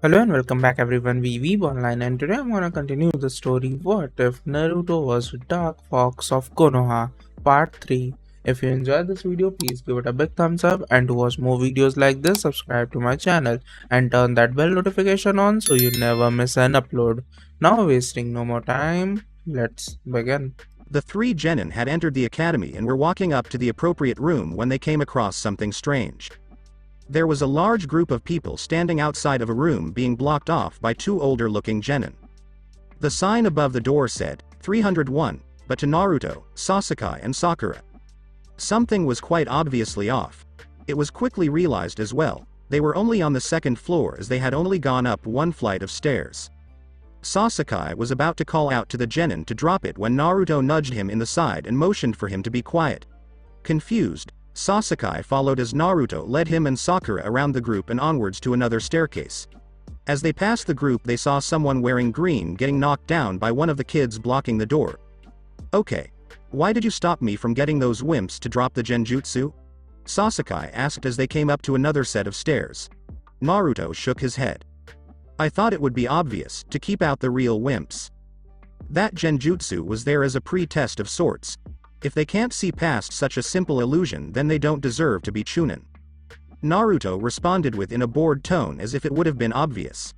Hello and welcome back everyone, we Weeb Online, and today I'm gonna continue the story What If Naruto Was Dark Fox of Konoha Part 3. If you enjoyed this video, please give it a big thumbs up, and to watch more videos like this, subscribe to my channel and turn that bell notification on so you never miss an upload. Now wasting no more time, let's begin. The three genin had entered the academy and were walking up to the appropriate room when they came across something strange. There was a large group of people standing outside of a room being blocked off by two older-looking genin. The sign above the door said, 301, but to Naruto, Sasuke and Sakura. Something was quite obviously off. It was quickly realized as well, they were only on the second floor as they had only gone up one flight of stairs. Sasuke was about to call out to the genin to drop it when Naruto nudged him in the side and motioned for him to be quiet. Confused, Sasuke followed as Naruto led him and Sakura around the group and onwards to another staircase. As they passed the group, they saw someone wearing green getting knocked down by one of the kids blocking the door. Okay. Why did you stop me from getting those wimps to drop the genjutsu? Sasuke asked as they came up to another set of stairs. Naruto shook his head. I thought it would be obvious, to keep out the real wimps. That genjutsu was there as a pre-test of sorts. If they can't see past such a simple illusion, then they don't deserve to be chunin. Naruto responded with in a bored tone as if it would have been obvious.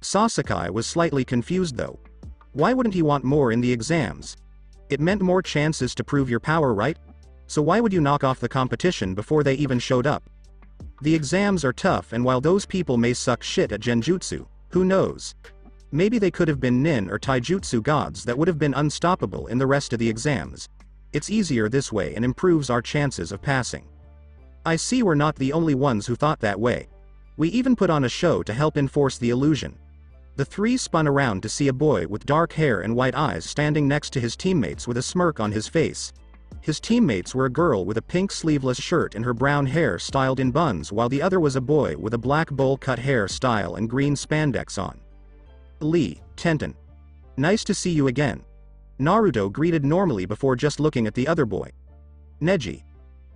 Sasuke was slightly confused though. Why wouldn't he want more in the exams? It meant more chances to prove your power, right? So why would you knock off the competition before they even showed up? The exams are tough, and while those people may suck shit at genjutsu, who knows? Maybe they could have been nin or taijutsu gods that would have been unstoppable in the rest of the exams. It's easier this way and improves our chances of passing. I see we're not the only ones who thought that way. We even put on a show to help enforce the illusion. The three spun around to see a boy with dark hair and white eyes standing next to his teammates with a smirk on his face. His teammates were a girl with a pink sleeveless shirt and her brown hair styled in buns, while the other was a boy with a black bowl-cut hair style and green spandex on. Lee, Tenten. Nice to see you again. Naruto greeted normally before just looking at the other boy. Neji.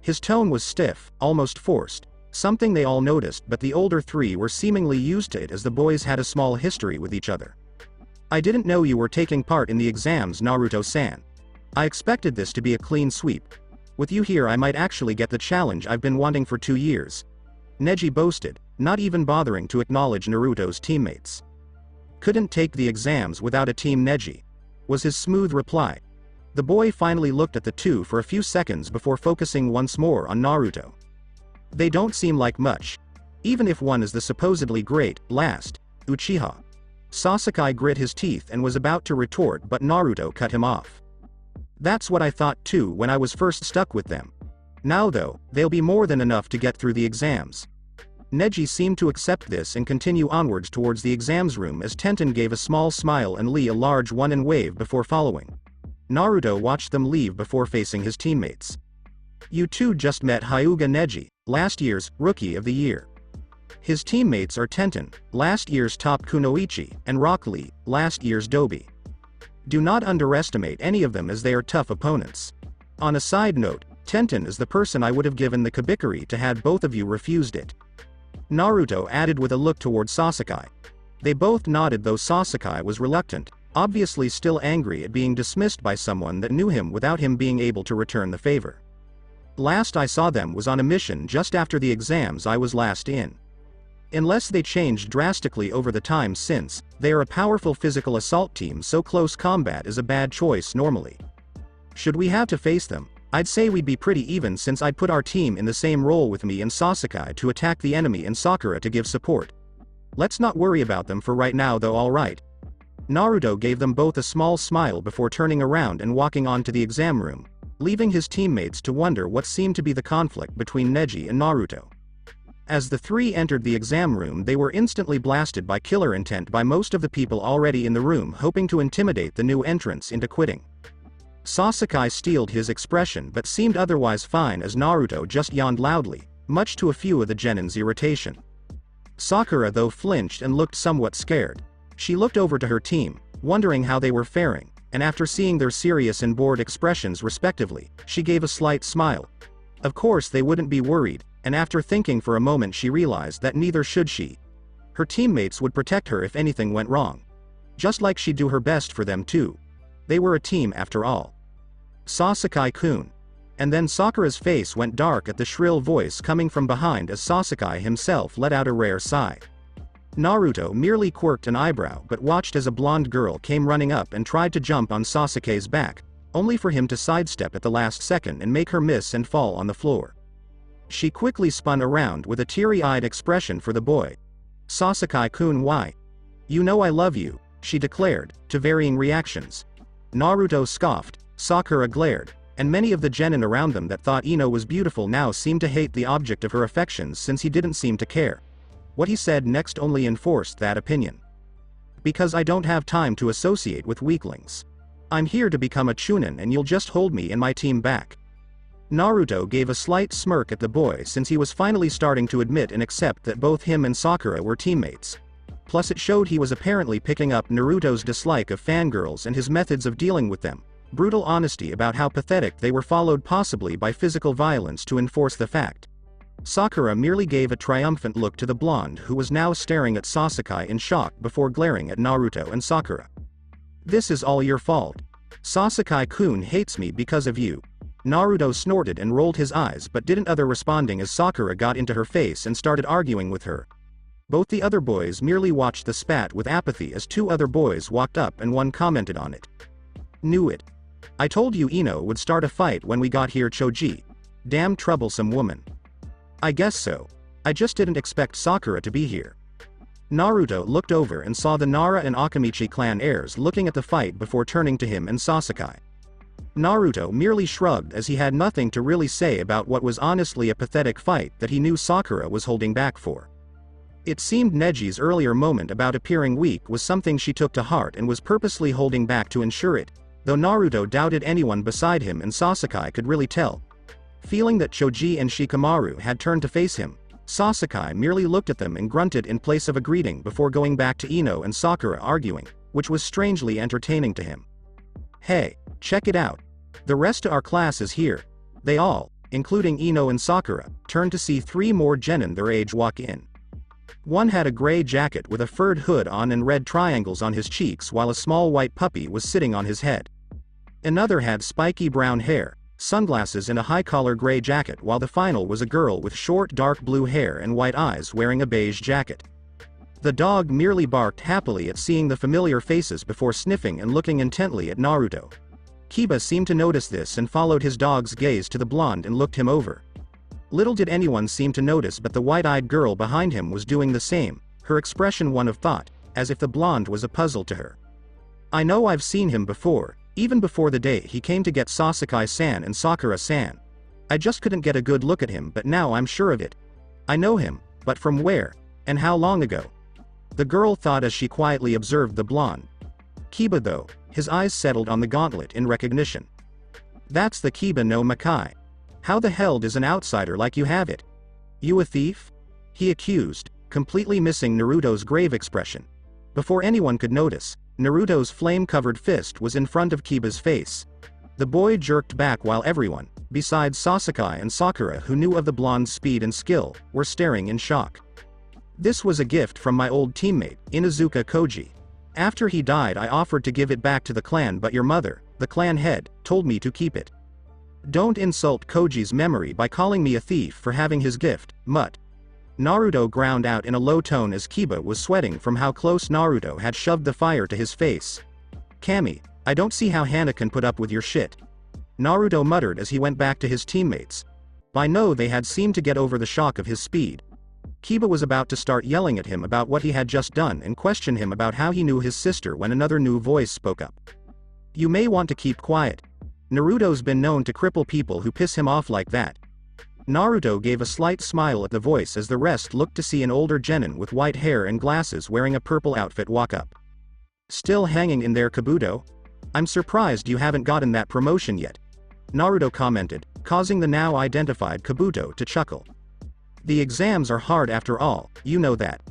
His tone was stiff, almost forced, something they all noticed, but the older three were seemingly used to it as the boys had a small history with each other. I didn't know you were taking part in the exams, Naruto-san. I expected this to be a clean sweep. With you here I might actually get the challenge I've been wanting for 2 years. Neji boasted, not even bothering to acknowledge Naruto's teammates. Couldn't take the exams without a team, Neji, was his smooth reply. The boy finally looked at the two for a few seconds before focusing once more on Naruto. They don't seem like much. Even if one is the supposedly great, last, Uchiha. Sasuke grit his teeth and was about to retort, but Naruto cut him off. That's what I thought too when I was first stuck with them. Now though, they'll be more than enough to get through the exams. Neji seemed to accept this and continue onwards towards the exams room as Tenten gave a small smile and Lee a large one and wave before following. Naruto watched them leave before facing his teammates. You two just met Hyuga Neji, last year's Rookie of the Year. His teammates are Tenten, last year's top Kunoichi, and Rock Lee, last year's Dobi. Do not underestimate any of them as they are tough opponents. On a side note, Tenten is the person I would have given the Kabikari to had both of you refused it. Naruto added with a look toward Sasuke. They both nodded, though Sasuke was reluctant, obviously still angry at being dismissed by someone that knew him without him being able to return the favor. Last I saw them was on a mission just after the exams I was last in. Unless they changed drastically over the time since, they are a powerful physical assault team, so close combat is a bad choice normally. Should we have to face them, I'd say we'd be pretty even, since I'd put our team in the same role with me and Sasuke to attack the enemy and Sakura to give support. Let's not worry about them for right now though, alright? Naruto gave them both a small smile before turning around and walking on to the exam room, leaving his teammates to wonder what seemed to be the conflict between Neji and Naruto. As the three entered the exam room, they were instantly blasted by killer intent by most of the people already in the room, hoping to intimidate the new entrants into quitting. Sasuke steeled his expression but seemed otherwise fine as Naruto just yawned loudly, much to a few of the genin's irritation. Sakura though flinched and looked somewhat scared. She looked over to her team, wondering how they were faring, and after seeing their serious and bored expressions respectively, she gave a slight smile. Of course they wouldn't be worried, and after thinking for a moment she realized that neither should she. Her teammates would protect her if anything went wrong. Just like she'd do her best for them too. They were a team after all. Sasuke-kun. And then Sakura's face went dark at the shrill voice coming from behind as Sasuke himself let out a rare sigh. Naruto merely quirked an eyebrow but watched as a blonde girl came running up and tried to jump on Sasuke's back, only for him to sidestep at the last second and make her miss and fall on the floor. She quickly spun around with a teary-eyed expression for the boy. Sasuke-kun, why? You know I love you, she declared, to varying reactions. Naruto scoffed, Sakura glared, and many of the genin around them that thought Ino was beautiful now seemed to hate the object of her affections since he didn't seem to care. What he said next only enforced that opinion. Because I don't have time to associate with weaklings. I'm here to become a chunin and you'll just hold me and my team back. Naruto gave a slight smirk at the boy since he was finally starting to admit and accept that both him and Sakura were teammates. Plus it showed he was apparently picking up Naruto's dislike of fangirls and his methods of dealing with them. Brutal honesty about how pathetic they were, followed possibly by physical violence to enforce the fact. Sakura merely gave a triumphant look to the blonde who was now staring at Sasuke in shock before glaring at Naruto and Sakura. This is all your fault. Sasuke-kun hates me because of you. Naruto snorted and rolled his eyes but didn't other responding as Sakura got into her face and started arguing with her. Both the other boys merely watched the spat with apathy as two other boys walked up and one commented on it. Knew it. I told you Ino would start a fight when we got here, Choji. Damn troublesome woman. I guess so. I just didn't expect Sakura to be here. Naruto looked over and saw the Nara and Akamichi clan heirs looking at the fight before turning to him and Sasuke. Naruto merely shrugged as he had nothing to really say about what was honestly a pathetic fight that he knew Sakura was holding back for. It seemed Neji's earlier moment about appearing weak was something she took to heart and was purposely holding back to ensure it, though Naruto doubted anyone beside him and Sasuke could really tell. Feeling that Choji and Shikamaru had turned to face him, Sasuke merely looked at them and grunted in place of a greeting before going back to Ino and Sakura arguing, which was strangely entertaining to him. Hey, check it out. The rest of our class is here. They all, including Ino and Sakura, turned to see three more genin their age walk in. One had a gray jacket with a furred hood on and red triangles on his cheeks while a small white puppy was sitting on his head. Another had spiky brown hair, sunglasses and a high-collar gray jacket, while the final was a girl with short dark blue hair and white eyes wearing a beige jacket. The dog merely barked happily at seeing the familiar faces before sniffing and looking intently at Naruto. Kiba seemed to notice this and followed his dog's gaze to the blonde and looked him over. Little did anyone seem to notice, but the white-eyed girl behind him was doing the same, her expression one of thought, as if the blonde was a puzzle to her. I know I've seen him before, even before the day he came to get Sasuke-san and Sakura-san. I just couldn't get a good look at him, but now I'm sure of it. I know him, but from where, and how long ago? The girl thought as she quietly observed the blonde. Kiba though, his eyes settled on the gauntlet in recognition. That's the Kiba no Makai. How the hell does an outsider like you have it? You a thief? He accused, completely missing Naruto's grave expression. Before anyone could notice, Naruto's flame-covered fist was in front of Kiba's face. The boy jerked back while everyone, besides Sasuke and Sakura who knew of the blonde's speed and skill, were staring in shock. This was a gift from my old teammate, Inuzuka Koji. After he died I offered to give it back to the clan, but your mother, the clan head, told me to keep it. Don't insult Koji's memory by calling me a thief for having his gift, mutt. Naruto ground out in a low tone as Kiba was sweating from how close Naruto had shoved the fire to his face. Kami, I don't see how Hana can put up with your shit. Naruto muttered as he went back to his teammates. By now they had seemed to get over the shock of his speed. Kiba was about to start yelling at him about what he had just done and question him about how he knew his sister when another new voice spoke up. You may want to keep quiet. Naruto's been known to cripple people who piss him off like that. Naruto gave a slight smile at the voice as the rest looked to see an older genin with white hair and glasses wearing a purple outfit walk up. Still hanging in there, Kabuto? I'm surprised you haven't gotten that promotion yet. Naruto commented, causing the now identified Kabuto to chuckle. The exams are hard after all, you know that.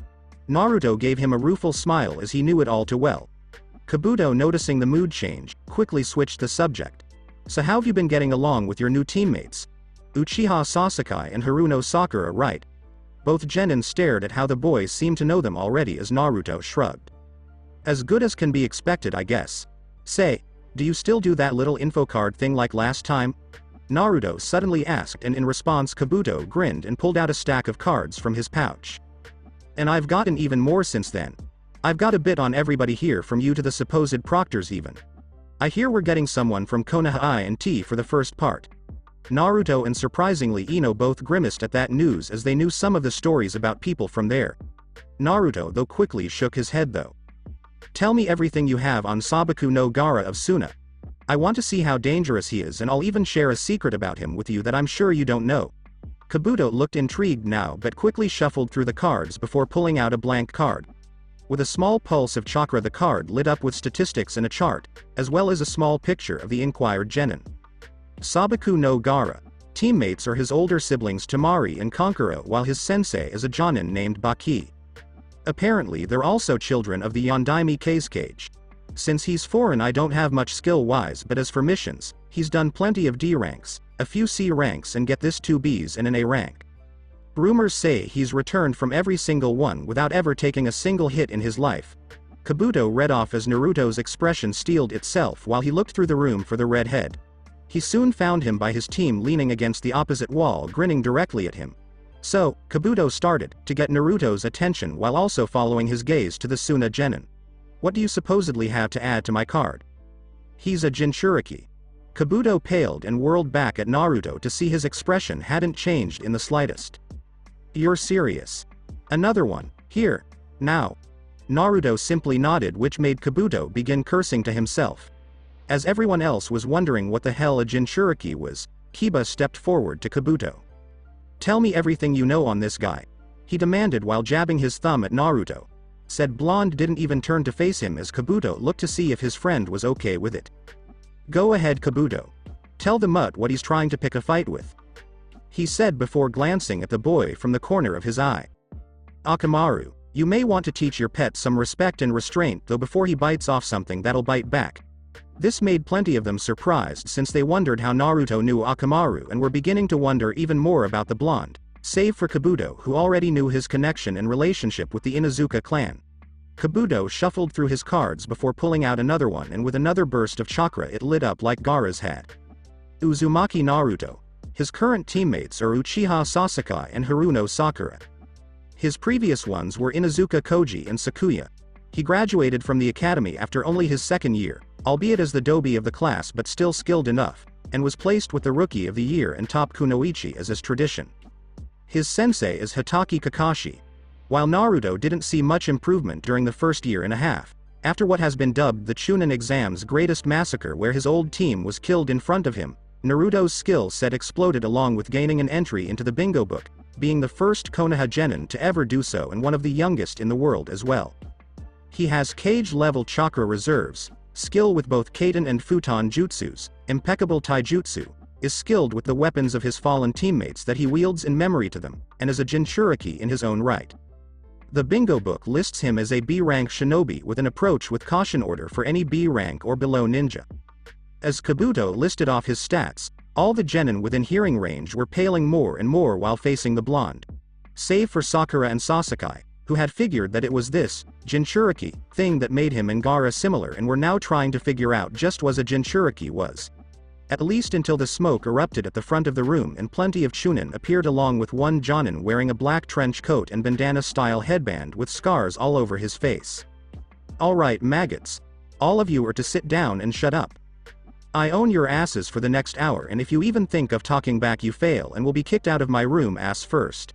Naruto gave him a rueful smile as he knew it all too well. Kabuto, noticing the mood change, quickly switched the subject. So how have you been getting along with your new teammates? Uchiha Sasuke and Haruno Sakura, right? Both genin stared at how the boys seemed to know them already as Naruto shrugged. As good as can be expected, I guess. Say, do you still do that little info card thing like last time? Naruto suddenly asked, and in response Kabuto grinned and pulled out a stack of cards from his pouch. And I've gotten even more since then. I've got a bit on everybody here from you to the supposed proctors even. I hear we're getting someone from Konoha I&T for the first part. Naruto and surprisingly Ino both grimaced at that news as they knew some of the stories about people from there. Naruto though quickly shook his head though. Tell me everything you have on Sabaku no Gaara of Suna. I want to see how dangerous he is, and I'll even share a secret about him with you that I'm sure you don't know. Kabuto looked intrigued now but quickly shuffled through the cards before pulling out a blank card. With a small pulse of chakra the card lit up with statistics and a chart, as well as a small picture of the inquired genin. Sabaku no Gaara. Teammates are his older siblings Tamari and Kankuro, while his sensei is a jonin named Baki. Apparently they're also children of the Yondaime Kazekage. Since he's foreign I don't have much skill-wise, but as for missions, he's done plenty of D ranks, a few C ranks, and get this 2 Bs and an A rank. Rumors say he's returned from every single one without ever taking a single hit in his life. Kabuto read off as Naruto's expression steeled itself while he looked through the room for the redhead. He soon found him by his team leaning against the opposite wall grinning directly at him. So, Kabuto started to get Naruto's attention while also following his gaze to the Suna genin. What do you supposedly have to add to my card? He's a Jinchuriki. Kabuto paled and whirled back at Naruto to see his expression hadn't changed in the slightest. You're serious? Another one, here, now. Naruto simply nodded, which made Kabuto begin cursing to himself. As everyone else was wondering what the hell a Jinchuriki was, Kiba stepped forward to Kabuto. Tell me everything you know on this guy, he demanded while jabbing his thumb at Naruto. Said blonde didn't even turn to face him as Kabuto looked to see if his friend was okay with it. Go ahead Kabuto. Tell the mutt what he's trying to pick a fight with, he said before glancing at the boy from the corner of his eye. Akamaru, you may want to teach your pet some respect and restraint though before he bites off something that'll bite back. This made plenty of them surprised since they wondered how Naruto knew Akamaru and were beginning to wonder even more about the blonde, save for Kabuto who already knew his connection and relationship with the Inuzuka clan. Kabuto shuffled through his cards before pulling out another one, and with another burst of chakra it lit up like Gaara's had. Uzumaki Naruto. His current teammates are Uchiha Sasuke and Haruno Sakura. His previous ones were Inuzuka Koji and Sakuya. He graduated from the academy after only his second year, albeit as the dobi of the class but still skilled enough, and was placed with the Rookie of the Year and top kunoichi as is tradition. His sensei is Hitaki Kakashi. While Naruto didn't see much improvement during the first year and a half, after what has been dubbed the Chunin exam's greatest massacre where his old team was killed in front of him, Naruto's skill set exploded along with gaining an entry into the bingo book, being the first Konoha genin to ever do so and one of the youngest in the world as well. He has cage-level chakra reserves, skill with both Kaiten and Futon jutsus, impeccable taijutsu, is skilled with the weapons of his fallen teammates that he wields in memory to them, and is a Jinchuriki in his own right. The bingo book lists him as a B-rank shinobi with an approach with caution order for any B-rank or below ninja. As Kabuto listed off his stats, all the genin within hearing range were paling more and more while facing the blonde. Save for Sakura and Sasuke, who had figured that it was this Jinchuriki thing that made him and Gaara similar and were now trying to figure out just what a Jinchuriki was. At least until the smoke erupted at the front of the room and plenty of Chunin appeared along with one jonin wearing a black trench coat and bandana-style headband with scars all over his face. Alright maggots. All of you are to sit down and shut up. I own your asses for the next hour, and if you even think of talking back you fail and will be kicked out of my room ass first.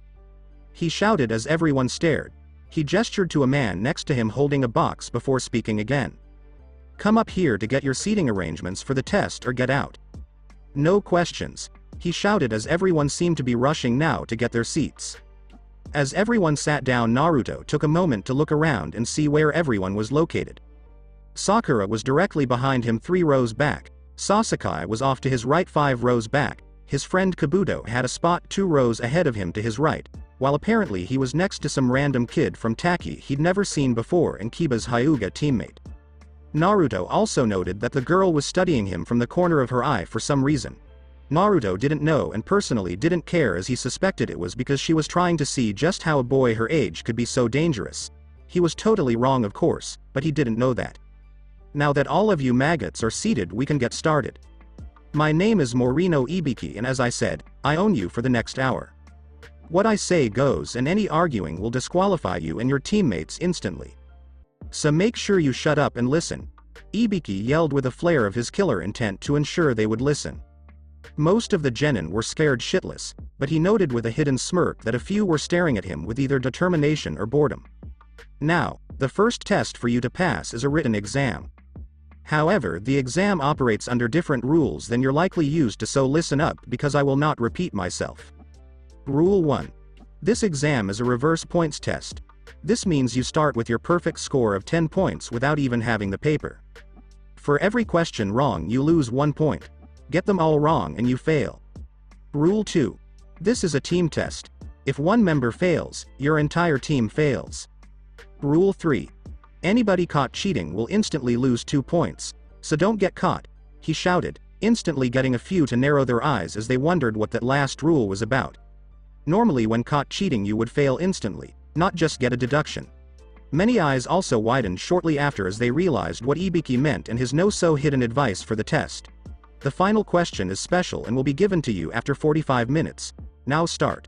He shouted as everyone stared. He gestured to a man next to him holding a box before speaking again. Come up here to get your seating arrangements for the test or get out. No questions, he shouted as everyone seemed to be rushing now to get their seats. As everyone sat down, Naruto took a moment to look around and see where everyone was located. Sakura was directly behind him 3 rows back, Sasuke was off to his right 5 rows back, his friend Kabuto had a spot 2 rows ahead of him to his right, while apparently he was next to some random kid from Taki he'd never seen before and Kiba's Hyuga teammate. Naruto also noted that the girl was studying him from the corner of her eye for some reason. Naruto didn't know and personally didn't care, as he suspected it was because she was trying to see just how a boy her age could be so dangerous. He was totally wrong, of course, but he didn't know that. Now that all of you maggots are seated, we can get started. My name is Morino Ibiki, and as I said, I own you for the next hour. What I say goes, and any arguing will disqualify you and your teammates instantly. So make sure you shut up and listen. Ibiki yelled with a flare of his killer intent to ensure they would listen. Most of the genin were scared shitless, but he noted with a hidden smirk that a few were staring at him with either determination or boredom. Now, the first test for you to pass is a written exam. However, the exam operates under different rules than you're likely used to, so listen up because I will not repeat myself. Rule 1. This exam is a reverse points test. This means you start with your perfect score of 10 points without even having the paper. For every question wrong, you lose 1 point. Get them all wrong and you fail. Rule 2. This is a team test. If one member fails, your entire team fails. Rule 3. Anybody caught cheating will instantly lose 2 points, so don't get caught, he shouted, instantly getting a few to narrow their eyes as they wondered what that last rule was about. Normally when caught cheating you would fail instantly, not just get a deduction. Many eyes also widened shortly after as they realized what Ibiki meant and his no-so-hidden advice for the test. The final question is special and will be given to you after 45 minutes. Now start.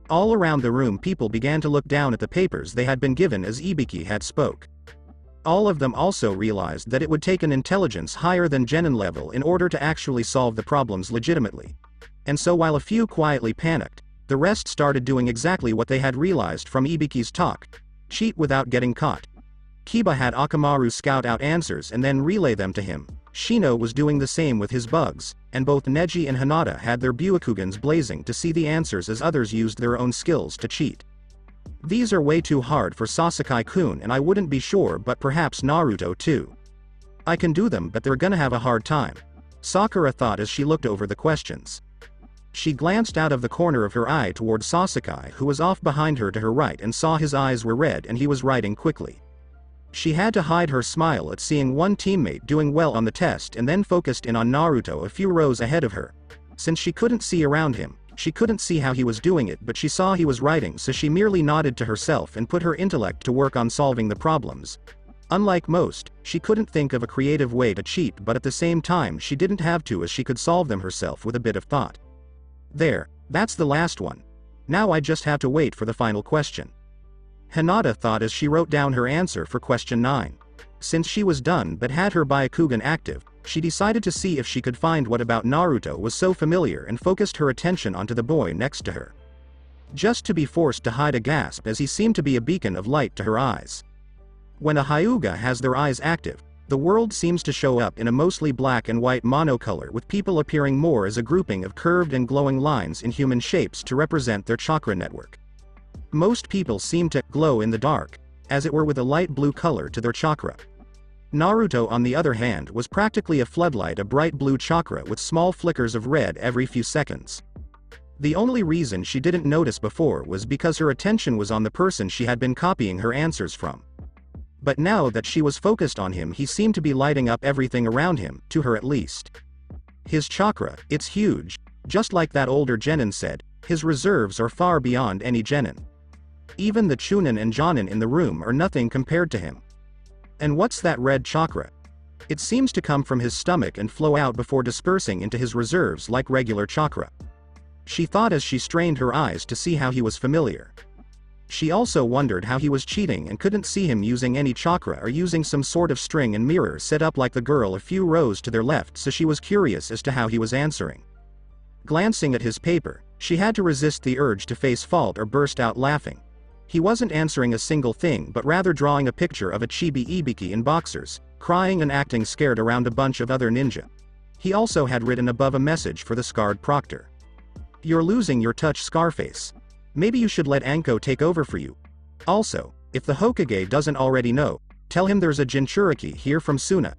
All around the room people began to look down at the papers they had been given as Ibiki had spoke. All of them also realized that it would take an intelligence higher than genin level in order to actually solve the problems legitimately. And so while a few quietly panicked, the rest started doing exactly what they had realized from Ibiki's talk: cheat without getting caught. Kiba had Akamaru scout out answers and then relay them to him. Shino was doing the same with his bugs, and both Neji and Hinata had their Byukugans blazing to see the answers as others used their own skills to cheat. These are way too hard for Sasuke-kun, and I wouldn't be sure, but perhaps Naruto too. I can do them, but they're gonna have a hard time, Sakura thought as she looked over the questions. She glanced out of the corner of her eye toward Sasuke, who was off behind her to her right, and saw his eyes were red and he was writing quickly. She had to hide her smile at seeing one teammate doing well on the test and then focused in on Naruto a few rows ahead of her. Since she couldn't see around him, she couldn't see how he was doing it, but she saw he was writing, so she merely nodded to herself and put her intellect to work on solving the problems. Unlike most, she couldn't think of a creative way to cheat, but at the same time she didn't have to, as she could solve them herself with a bit of thought. There, that's the last one. Now I just have to wait for the final question. Hinata thought as she wrote down her answer for question 9. Since she was done but had her Byakugan active, she decided to see if she could find what about Naruto was so familiar and focused her attention onto the boy next to her. Just to be forced to hide a gasp, as he seemed to be a beacon of light to her eyes. When a Hyuga has their eyes active, the world seems to show up in a mostly black and white monocolor, with people appearing more as a grouping of curved and glowing lines in human shapes to represent their chakra network. Most people seem to glow in the dark, as it were, with a light blue color to their chakra. Naruto, on the other hand, was practically a floodlight, a bright blue chakra with small flickers of red every few seconds. The only reason she didn't notice before was because her attention was on the person she had been copying her answers from. But now that she was focused on him, he seemed to be lighting up everything around him, to her at least. His chakra, it's huge. Just like that older genin said, his reserves are far beyond any genin. Even the Chunin and Jonin in the room are nothing compared to him. And what's that red chakra? It seems to come from his stomach and flow out before dispersing into his reserves like regular chakra. She thought as she strained her eyes to see how he was familiar. She also wondered how he was cheating and couldn't see him using any chakra or using some sort of string and mirror set up like the girl a few rows to their left, so she was curious as to how he was answering. Glancing at his paper, she had to resist the urge to face fault or burst out laughing. He wasn't answering a single thing, but rather drawing a picture of a chibi Ibiki in boxers, crying and acting scared around a bunch of other ninja. He also had written above a message for the scarred proctor. "You're losing your touch, Scarface. Maybe you should let Anko take over for you. Also, if the Hokage doesn't already know, tell him there's a Jinchuriki here from Suna.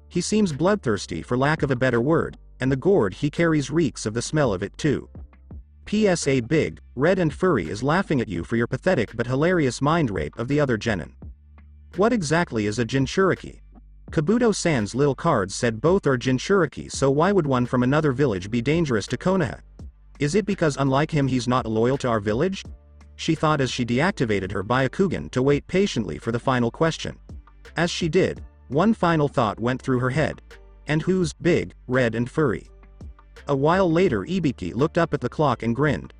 He seems bloodthirsty, for lack of a better word, and the gourd he carries reeks of the smell of it too. PSA Big, Red and Furry is laughing at you for your pathetic but hilarious mind rape of the other genin." What exactly is a Jinchuriki? Kabuto-san's little cards said both are Jinchuriki, so why would one from another village be dangerous to Konoha? Is it because unlike him he's not loyal to our village? She thought as she deactivated her Byakugan to wait patiently for the final question. As she did, one final thought went through her head. And who's big, red and furry? A while later Ibiki looked up at the clock and grinned.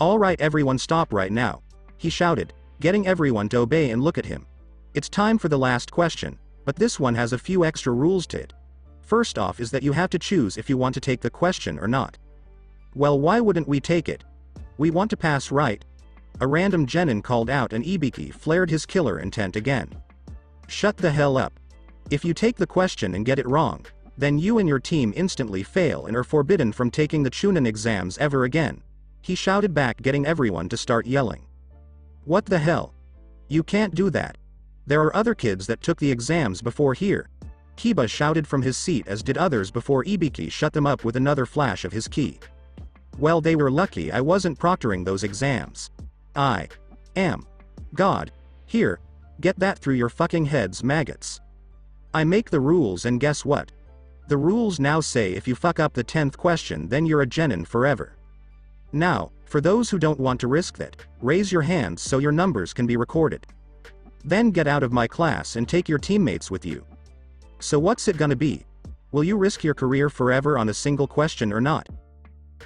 Alright everyone, stop right now, he shouted, getting everyone to obey and look at him. It's time for the last question, but this one has a few extra rules to it. First off is that you have to choose if you want to take the question or not. Well, why wouldn't we take it? We want to pass, right? A random genin called out and Ibiki flared his killer intent again. Shut the hell up. If you take the question and get it wrong, then you and your team instantly fail and are forbidden from taking the Chunin exams ever again, he shouted back, getting everyone to start yelling. What the hell? You can't do that. There are other kids that took the exams before here. Kiba shouted from his seat, as did others before Ibiki shut them up with another flash of his ki. Well, they were lucky I wasn't proctoring those exams. I am God. Here, get that through your fucking heads, maggots. I make the rules, and guess what? The rules now say if you fuck up the 10th question then you're a genin forever. Now, for those who don't want to risk that, raise your hands so your numbers can be recorded. Then get out of my class and take your teammates with you. So what's it gonna be? Will you risk your career forever on a single question or not?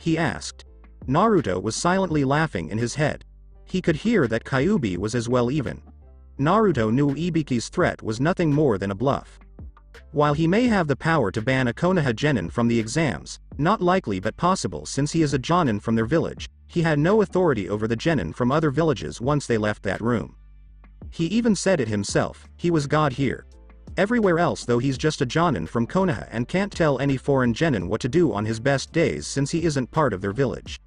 He asked. Naruto was silently laughing in his head. He could hear that Kyuubi was as well even. Naruto knew Ibiki's threat was nothing more than a bluff. While he may have the power to ban a Konoha genin from the exams, not likely but possible since he is a jonin from their village, he had no authority over the genin from other villages once they left that room. He even said it himself, he was God here. Everywhere else though he's just a jonin from Konoha and can't tell any foreign genin what to do on his best days since he isn't part of their village.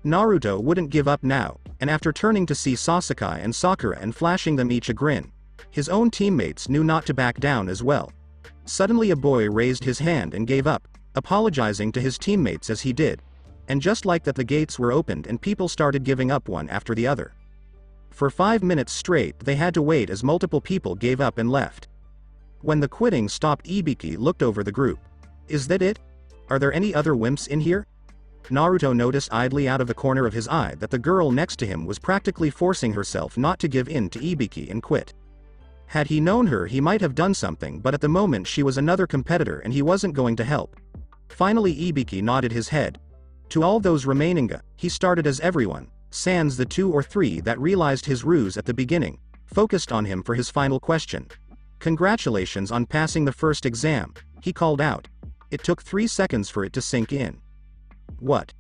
Naruto wouldn't give up now, and after turning to see Sasuke and Sakura and flashing them each a grin, his own teammates knew not to back down as well. Suddenly a boy raised his hand and gave up, apologizing to his teammates as he did. And just like that the gates were opened and people started giving up one after the other. For 5 minutes straight they had to wait as multiple people gave up and left. When the quitting stopped, Ibiki looked over the group. Is that it? Are there any other wimps in here? Naruto noticed idly out of the corner of his eye that the girl next to him was practically forcing herself not to give in to Ibiki and quit. Had he known her he might have done something, but at the moment she was another competitor and he wasn't going to help. Finally Ibiki nodded his head. To all those remaining, he started as everyone, sans the 2 or 3 that realized his ruse at the beginning, focused on him for his final question. Congratulations on passing the first exam, he called out. It took 3 seconds for it to sink in. What?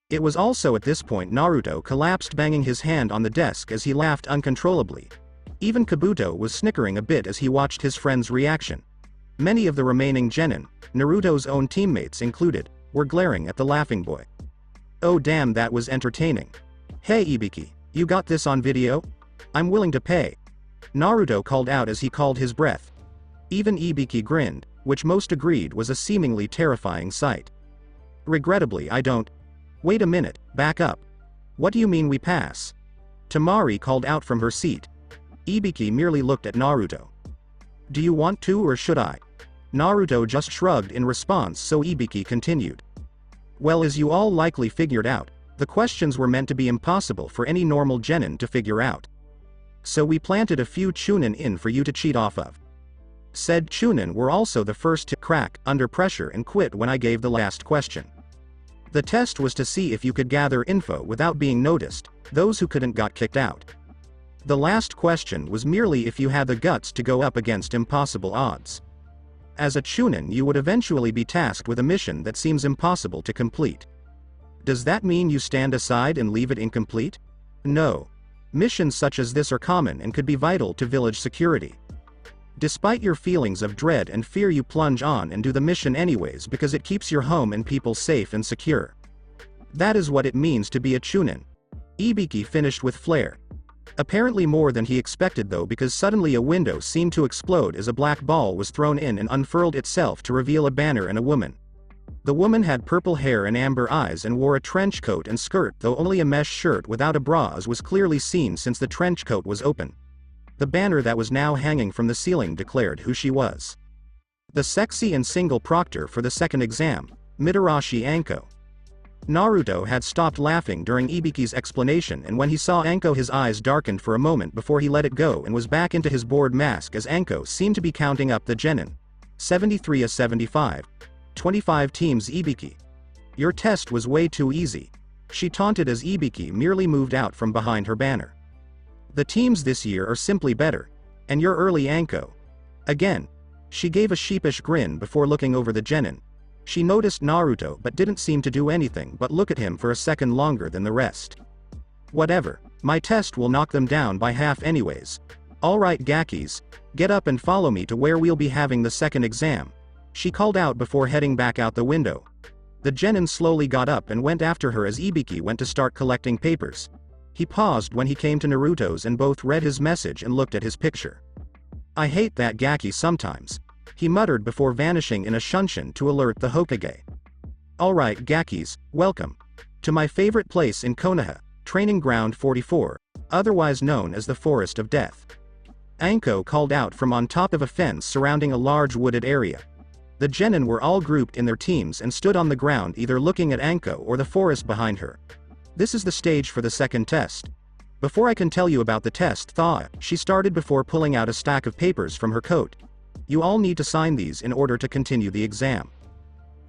It was also at this point Naruto collapsed, banging his hand on the desk as he laughed uncontrollably. Even Kabuto was snickering a bit as he watched his friend's reaction. Many of the remaining genin, Naruto's own teammates included, were glaring at the laughing boy. Oh damn, that was entertaining. Hey Ibiki, you got this on video? I'm willing to pay. Naruto called out as he called his breath. Even Ibiki grinned, which most agreed was a seemingly terrifying sight. Regrettably I don't. Wait a minute, back up. What do you mean we pass? Temari called out from her seat. Ibiki merely looked at Naruto. Do you want to or should I? Naruto just shrugged in response, so Ibiki continued. Well, as you all likely figured out, the questions were meant to be impossible for any normal genin to figure out. So we planted a few chunin in for you to cheat off of. Said chunin were also the first to crack under pressure and quit when I gave the last question. The test was to see if you could gather info without being noticed. Those who couldn't got kicked out. The last question was merely if you had the guts to go up against impossible odds. As a chunin you would eventually be tasked with a mission that seems impossible to complete. Does that mean you stand aside and leave it incomplete? No. Missions such as this are common and could be vital to village security. Despite your feelings of dread and fear you plunge on and do the mission anyways because it keeps your home and people safe and secure. That is what it means to be a chunin. Ibiki finished with flair. Apparently more than he expected though, because suddenly a window seemed to explode as a black ball was thrown in and unfurled itself to reveal a banner and a woman. The woman had purple hair and amber eyes and wore a trench coat and skirt, though only a mesh shirt without a bra as was clearly seen since the trench coat was open. The banner that was now hanging from the ceiling declared who she was. The sexy and single proctor for the second exam, Mitarashi Anko. Naruto had stopped laughing during Ibiki's explanation, and when he saw Anko his eyes darkened for a moment before he let it go and was back into his bored mask as Anko seemed to be counting up the genin. 73-75. 25 teams Ibiki. Your test was way too easy. She taunted as Ibiki merely moved out from behind her banner. The teams this year are simply better. And you're early Anko. Again. She gave a sheepish grin before looking over the genin. She noticed Naruto but didn't seem to do anything but look at him for a second longer than the rest. Whatever, my test will knock them down by half anyways. Alright Gakis, get up and follow me to where we'll be having the second exam. She called out before heading back out the window. The genin slowly got up and went after her as Ibiki went to start collecting papers. He paused when he came to Naruto's and both read his message and looked at his picture. I hate that Gaki sometimes. He muttered before vanishing in a shunshin to alert the Hokage. Alright Gakis, welcome. To my favorite place in Konoha, Training Ground 44, otherwise known as the Forest of Death. Anko called out from on top of a fence surrounding a large wooded area. The genin were all grouped in their teams and stood on the ground either looking at Anko or the forest behind her. This is the stage for the second test. Before I can tell you about the test she started before pulling out a stack of papers from her coat. You all need to sign these in order to continue the exam.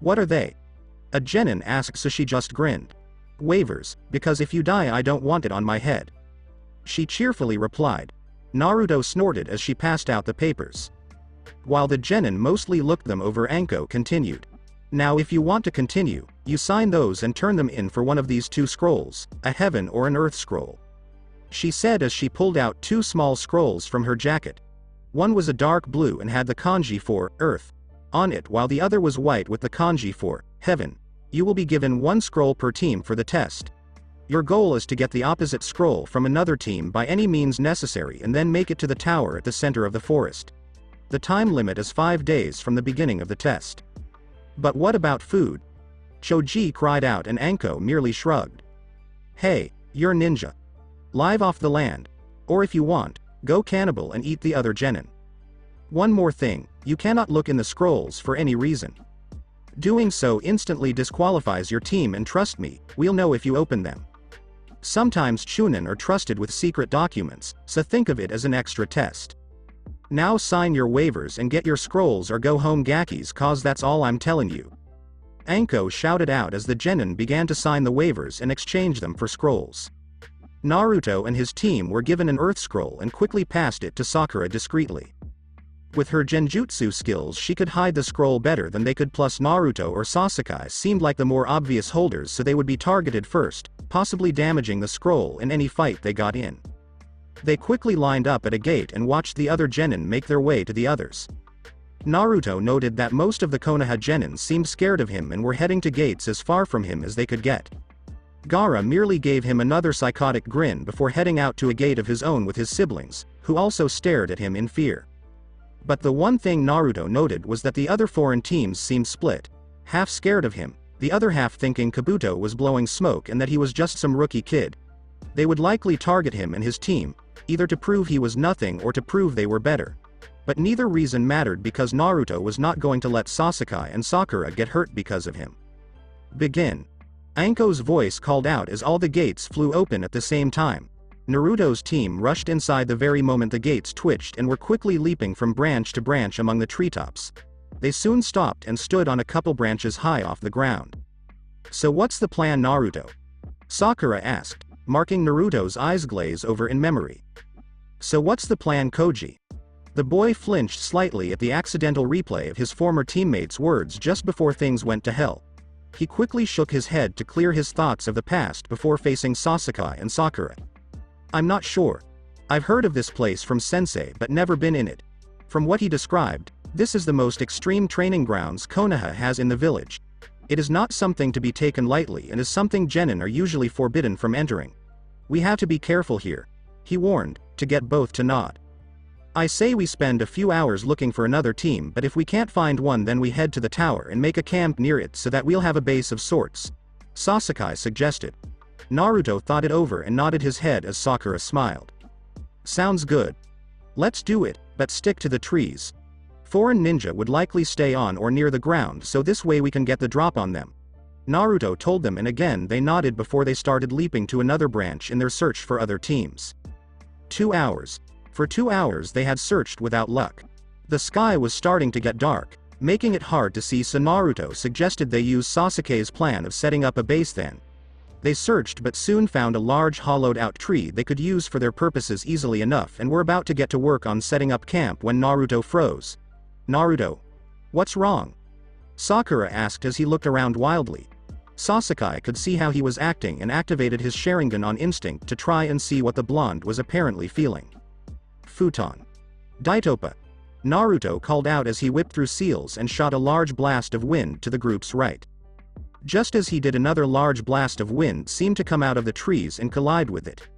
What are they? A genin asked, so she just grinned. Waivers, because if you die I don't want it on my head. She cheerfully replied. Naruto snorted as she passed out the papers. While the genin mostly looked them over, Anko continued. Now if you want to continue, you sign those and turn them in for one of these two scrolls, a heaven or an earth scroll. She said as she pulled out two small scrolls from her jacket. One was a dark blue and had the kanji for earth on it, while the other was white with the kanji for heaven. You will be given one scroll per team for the test. Your goal is to get the opposite scroll from another team by any means necessary and then make it to the tower at the center of the forest. The time limit is 5 days from the beginning of the test. But what about food? Choji cried out and Anko merely shrugged. Hey, you're ninja. Live off the land. Or if you want, go cannibal and eat the other genin. One more thing, you cannot look in the scrolls for any reason. Doing so instantly disqualifies your team, and trust me, we'll know if you open them. Sometimes chunin are trusted with secret documents, so think of it as an extra test. Now sign your waivers and get your scrolls or go home Gakis, cause that's all I'm telling you. Anko shouted out as the genin began to sign the waivers and exchange them for scrolls. Naruto and his team were given an earth scroll and quickly passed it to Sakura discreetly. With her genjutsu skills she could hide the scroll better than they could, plus Naruto or Sasuke seemed like the more obvious holders, so they would be targeted first, possibly damaging the scroll in any fight they got in. They quickly lined up at a gate and watched the other genin make their way to the others. Naruto noted that most of the Konoha genin seemed scared of him and were heading to gates as far from him as they could get. Gaara merely gave him another psychotic grin before heading out to a gate of his own with his siblings, who also stared at him in fear. But the one thing Naruto noted was that the other foreign teams seemed split, half scared of him, the other half thinking Kabuto was blowing smoke and that he was just some rookie kid. They would likely target him and his team, either to prove he was nothing or to prove they were better. But neither reason mattered because Naruto was not going to let Sasuke and Sakura get hurt because of him. Begin. Anko's voice called out as all the gates flew open at the same time. Naruto's team rushed inside the very moment the gates twitched and were quickly leaping from branch to branch among the treetops. They soon stopped and stood on a couple branches high off the ground. So what's the plan, Naruto? Sakura asked, marking Naruto's eyes glaze over in memory. So what's the plan, Koji? The boy flinched slightly at the accidental replay of his former teammate's words just before things went to hell. He quickly shook his head to clear his thoughts of the past before facing Sasuke and Sakura. I'm not sure. I've heard of this place from Sensei but never been in it. From what he described, this is the most extreme training grounds Konoha has in the village. It is not something to be taken lightly and is something genin are usually forbidden from entering. We have to be careful here, he warned, to get both to nod. I say we spend a few hours looking for another team, but if we can't find one then we head to the tower and make a camp near it so that we'll have a base of sorts, Sasuke suggested. Naruto thought it over and nodded his head as Sakura smiled. Sounds good. Let's do it, but stick to the trees. Foreign ninja would likely stay on or near the ground, so this way we can get the drop on them. Naruto told them, and again they nodded before they started leaping to another branch in their search for other teams. 2 hours. For 2 hours they had searched without luck. The sky was starting to get dark, making it hard to see, so Naruto suggested they use Sasuke's plan of setting up a base then. They searched but soon found a large hollowed-out tree they could use for their purposes easily enough and were about to get to work on setting up camp when Naruto froze. "Naruto. What's wrong?" Sakura asked as he looked around wildly. Sasuke could see how he was acting and activated his Sharingan on instinct to try and see what the blonde was apparently feeling. "Futon. Daitopa," Naruto called out as he whipped through seals and shot a large blast of wind to the group's right. Just as he did, another large blast of wind seemed to come out of the trees and collide with it.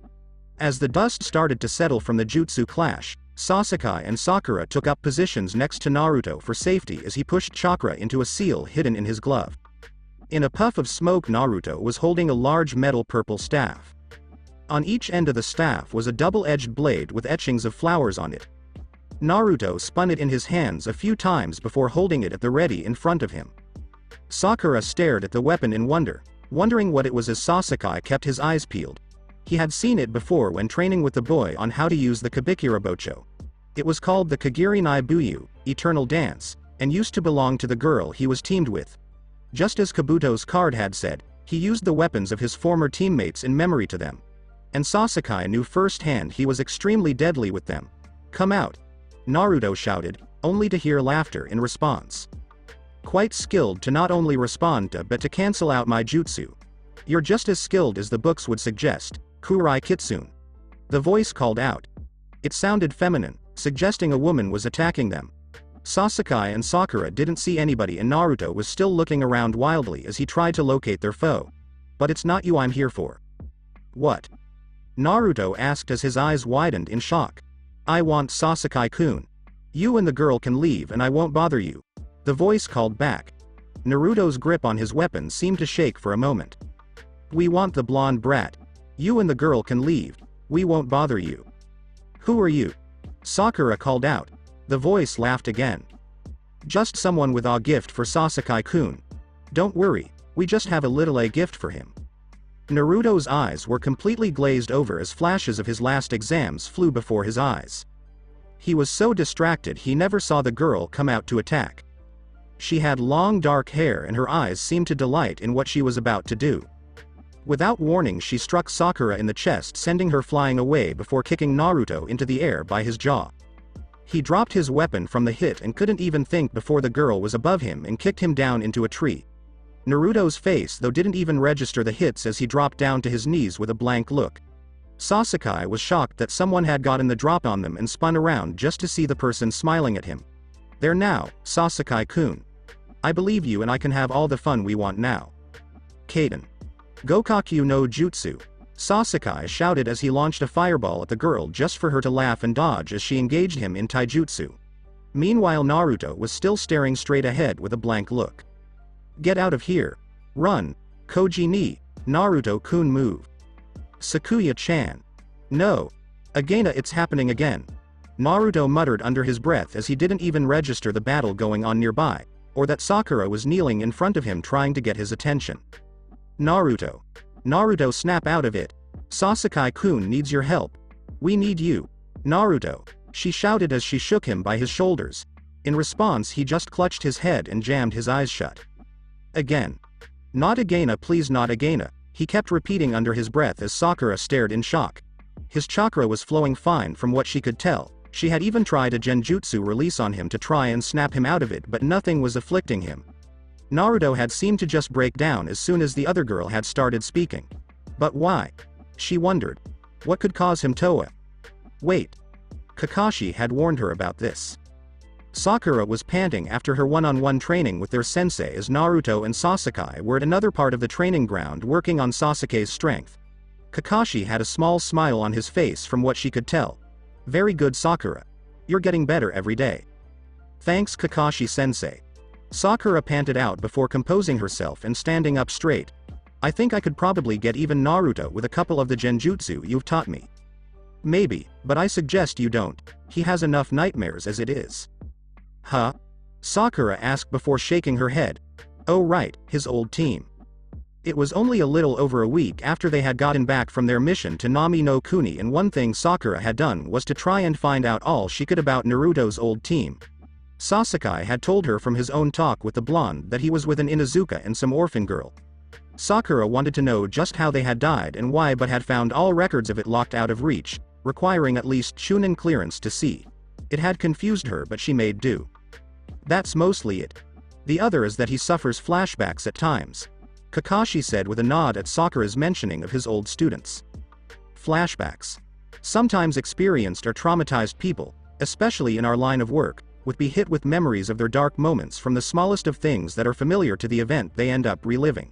As the dust started to settle from the jutsu clash, Sasuke and Sakura took up positions next to Naruto for safety as he pushed chakra into a seal hidden in his glove. In a puff of smoke, Naruto was holding a large metal purple staff. On each end of the staff was a double-edged blade with etchings of flowers on it. Naruto spun it in his hands a few times before holding it at the ready in front of him. Sakura stared at the weapon in wonder, wondering what it was as Sasuke kept his eyes peeled. He had seen it before when training with the boy on how to use the Kabikirabocho. It was called the Kagiri Nai Buyu, Eternal Dance, and used to belong to the girl he was teamed with. Just as Kabuto's card had said, he used the weapons of his former teammates in memory to them. And Sasuke knew firsthand he was extremely deadly with them. "Come out!" Naruto shouted, only to hear laughter in response. "Quite skilled to not only respond to but to cancel out my jutsu. You're just as skilled as the books would suggest, Kurai Kitsune." The voice called out. It sounded feminine, suggesting a woman was attacking them. Sasuke and Sakura didn't see anybody and Naruto was still looking around wildly as he tried to locate their foe. "But it's not you I'm here for." "What?" Naruto asked as his eyes widened in shock. "I want Sasuke-kun. You and the girl can leave and I won't bother you." The voice called back. Naruto's grip on his weapon seemed to shake for a moment. "We want the blonde brat. You and the girl can leave. We won't bother you." "Who are you?" Sakura called out. The voice laughed again. "Just someone with a gift for Sasuke-kun. Don't worry, we just have a little gift for him." Naruto's eyes were completely glazed over as flashes of his last exams flew before his eyes. He was so distracted he never saw the girl come out to attack. She had long dark hair and her eyes seemed to delight in what she was about to do. Without warning, she struck Sakura in the chest, sending her flying away before kicking Naruto into the air by his jaw. He dropped his weapon from the hit and couldn't even think before the girl was above him and kicked him down into a tree. Naruto's face though didn't even register the hits as he dropped down to his knees with a blank look. Sasuke was shocked that someone had gotten the drop on them and spun around just to see the person smiling at him. "There now, Sasuke-kun. I believe you and I can have all the fun we want now." "Kaden. Gokakyu no Jutsu," Sasuke shouted as he launched a fireball at the girl just for her to laugh and dodge as she engaged him in taijutsu. Meanwhile, Naruto was still staring straight ahead with a blank look. "Get out of here. Run, Koji ni, Naruto-kun move. Sakuya-chan. No. Again, it's happening again." Naruto muttered under his breath as he didn't even register the battle going on nearby, or that Sakura was kneeling in front of him trying to get his attention. "Naruto. Naruto, snap out of it. Sasuke-kun needs your help. We need you. Naruto," she shouted as she shook him by his shoulders. In response, he just clutched his head and jammed his eyes shut. "Again. Not again, please, not again," he kept repeating under his breath as Sakura stared in shock. His chakra was flowing fine from what she could tell. She had even tried a genjutsu release on him to try and snap him out of it, but nothing was afflicting him. Naruto had seemed to just break down as soon as the other girl had started speaking. But why? She wondered. What could cause him to? Wait. Kakashi had warned her about this. Sakura was panting after her one-on-one training with their sensei as Naruto and Sasuke were at another part of the training ground working on Sasuke's strength. Kakashi had a small smile on his face from what she could tell. "Very good, Sakura. You're getting better every day." "Thanks, Kakashi-sensei." Sakura panted out before composing herself and standing up straight. "I think I could probably get even Naruto with a couple of the genjutsu you've taught me." "Maybe, but I suggest you don't. He has enough nightmares as it is." Huh? Sakura asked before shaking her head. Oh right, his old team. It was only a little over a week after they had gotten back from their mission to Nami no Kuni, and one thing Sakura had done was to try and find out all she could about Naruto's old team. Sasuke had told her from his own talk with the blonde that he was with an Inuzuka and some orphan girl. Sakura wanted to know just how they had died and why, but had found all records of it locked out of reach, requiring at least Chunin clearance to see. It had confused her, but she made do. That's mostly it. The other is that he suffers flashbacks at times, Kakashi said with a nod at Sakura's mentioning of his old students. Flashbacks. Sometimes experienced or traumatized people, especially in our line of work, would be hit with memories of their dark moments from the smallest of things that are familiar to the event they end up reliving.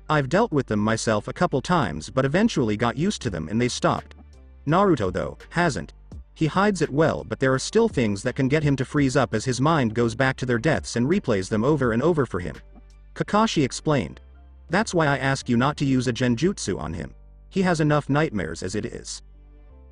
I've dealt with them myself a couple times, but eventually got used to them and they stopped. Naruto, though, hasn't. He hides it well, but there are still things that can get him to freeze up as his mind goes back to their deaths and replays them over and over for him. Kakashi explained. That's why I ask you not to use a genjutsu on him. He has enough nightmares as it is.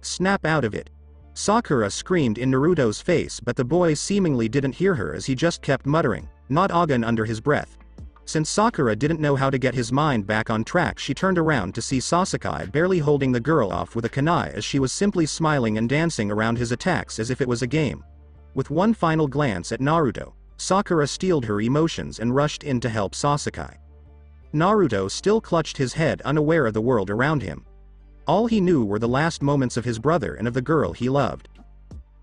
Snap out of it. Sakura screamed in Naruto's face, but the boy seemingly didn't hear her as he just kept muttering, "Not Agan," under his breath. Since Sakura didn't know how to get his mind back on track, she turned around to see Sasuke barely holding the girl off with a kunai as she was simply smiling and dancing around his attacks as if it was a game. With one final glance at Naruto, Sakura steeled her emotions and rushed in to help Sasuke. Naruto still clutched his head, unaware of the world around him. All he knew were the last moments of his brother and of the girl he loved.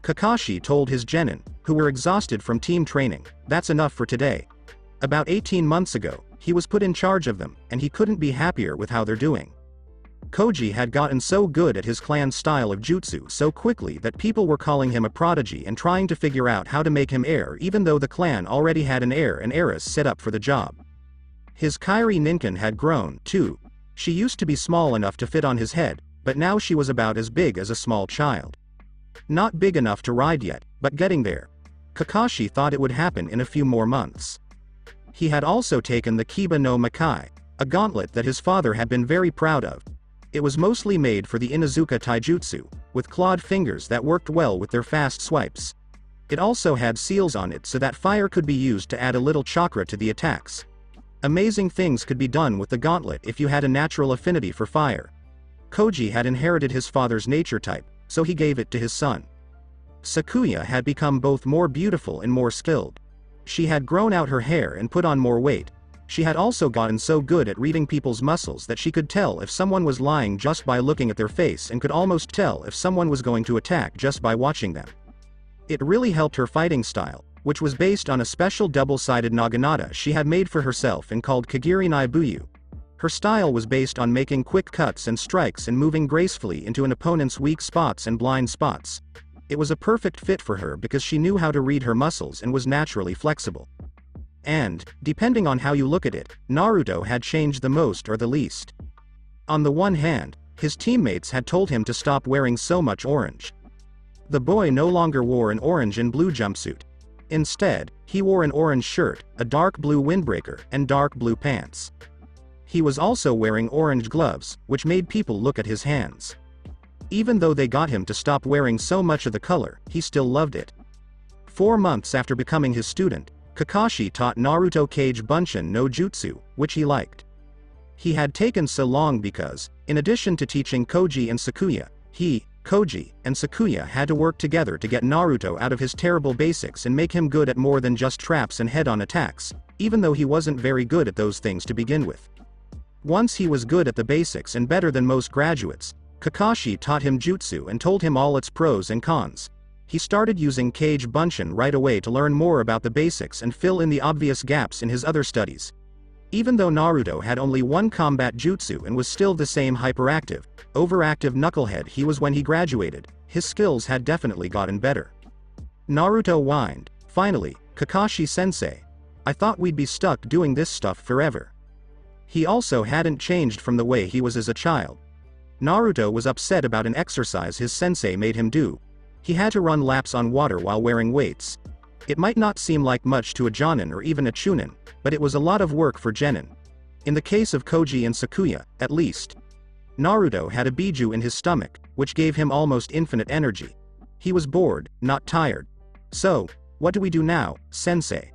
Kakashi told his genin, who were exhausted from team training, "That's enough for today." About 18 months ago, he was put in charge of them, and he couldn't be happier with how they're doing. Koji had gotten so good at his clan's style of jutsu so quickly that people were calling him a prodigy and trying to figure out how to make him heir, even though the clan already had an heir and heiress set up for the job. His Kairi Ninken had grown, too. She used to be small enough to fit on his head, but now she was about as big as a small child. Not big enough to ride yet, but getting there. Kakashi thought it would happen in a few more months. He had also taken the Kiba no Makai, a gauntlet that his father had been very proud of. It was mostly made for the Inuzuka taijutsu, with clawed fingers that worked well with their fast swipes. It also had seals on it so that fire could be used to add a little chakra to the attacks. Amazing things could be done with the gauntlet if you had a natural affinity for fire. Koji had inherited his father's nature type, so he gave it to his son. Sakuya had become both more beautiful and more skilled. She had grown out her hair and put on more weight. She had also gotten so good at reading people's muscles that she could tell if someone was lying just by looking at their face and could almost tell if someone was going to attack just by watching them. It really helped her fighting style, which was based on a special double-sided naginata she had made for herself and called Kagiri Nai Buyu. Her style was based on making quick cuts and strikes and moving gracefully into an opponent's weak spots and blind spots. It was a perfect fit for her because she knew how to read her muscles and was naturally flexible. And, depending on how you look at it, Naruto had changed the most or the least. On the one hand, his teammates had told him to stop wearing so much orange. The boy no longer wore an orange and blue jumpsuit. Instead, he wore an orange shirt, a dark blue windbreaker, and dark blue pants. He was also wearing orange gloves, which made people look at his hands. Even though they got him to stop wearing so much of the color, he still loved it. 4 months after becoming his student, Kakashi taught Naruto Kage Bunshin no Jutsu, which he liked. He had taken so long because, in addition to teaching Koji and Sakuya, he, Koji, and Sakuya had to work together to get Naruto out of his terrible basics and make him good at more than just traps and head-on attacks, even though he wasn't very good at those things to begin with. Once he was good at the basics and better than most graduates, Kakashi taught him jutsu and told him all its pros and cons. He started using Kage Bunshin right away to learn more about the basics and fill in the obvious gaps in his other studies. Even though Naruto had only one combat jutsu and was still the same hyperactive, overactive knucklehead he was when he graduated, his skills had definitely gotten better. Naruto whined, "Finally, Kakashi-sensei. I thought we'd be stuck doing this stuff forever." He also hadn't changed from the way he was as a child. Naruto was upset about an exercise his sensei made him do. He had to run laps on water while wearing weights. It might not seem like much to a jonin or even a chunin, but it was a lot of work for genin. In the case of Koji and Sakuya, at least. Naruto had a biju in his stomach, which gave him almost infinite energy. He was bored, not tired. So, What do we do now, sensei?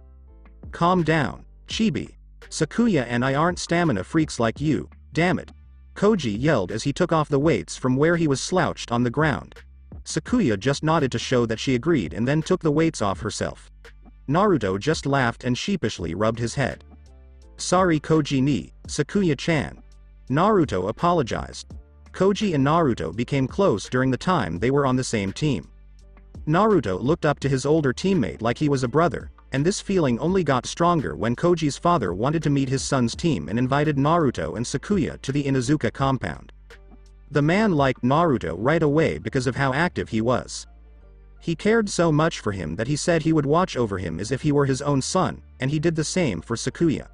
Calm down, Chibi. Sakuya and I aren't stamina freaks like you, damn it. Koji yelled as he took off the weights from where he was slouched on the ground. Sakuya just nodded to show that she agreed and then took the weights off herself. Naruto just laughed and sheepishly rubbed his head. Sorry Koji ni, Sakuya-chan. Naruto apologized. Koji and Naruto became close during the time they were on the same team. Naruto looked up to his older teammate like he was a brother, and this feeling only got stronger when Koji's father wanted to meet his son's team and invited Naruto and Sakuya to the Inuzuka compound. The man liked Naruto right away because of how active he was. He cared so much for him that he said he would watch over him as if he were his own son, and he did the same for Sakuya.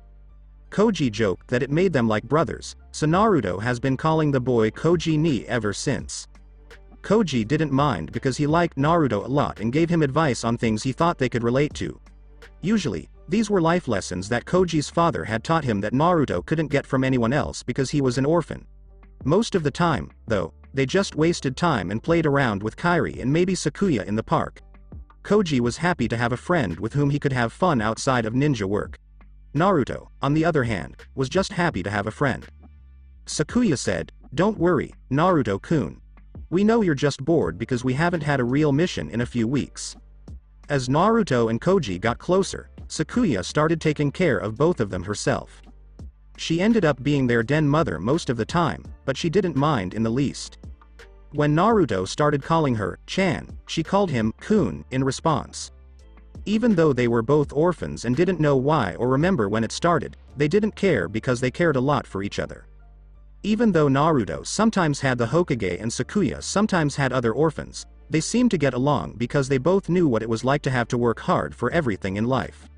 Koji joked that it made them like brothers, so Naruto has been calling the boy Koji ni ever since. Koji didn't mind because he liked Naruto a lot and gave him advice on things he thought they could relate to. Usually, these were life lessons that Koji's father had taught him that Naruto couldn't get from anyone else because he was an orphan. Most of the time, though, they just wasted time and played around with Kairi and maybe Sakuya in the park. Koji was happy to have a friend with whom he could have fun outside of ninja work. Naruto, on the other hand, was just happy to have a friend. Sakuya said, "Don't worry, Naruto-kun. We know you're just bored because we haven't had a real mission in a few weeks." As Naruto and Koji got closer, Sakuya started taking care of both of them herself. She ended up being their den mother most of the time, but she didn't mind in the least. When Naruto started calling her Chan, she called him Kun in response. Even though they were both orphans and didn't know why or remember when it started, they didn't care because they cared a lot for each other. Even though Naruto sometimes had the Hokage and Sakuya sometimes had other orphans, they seemed to get along because they both knew what it was like to have to work hard for everything in life.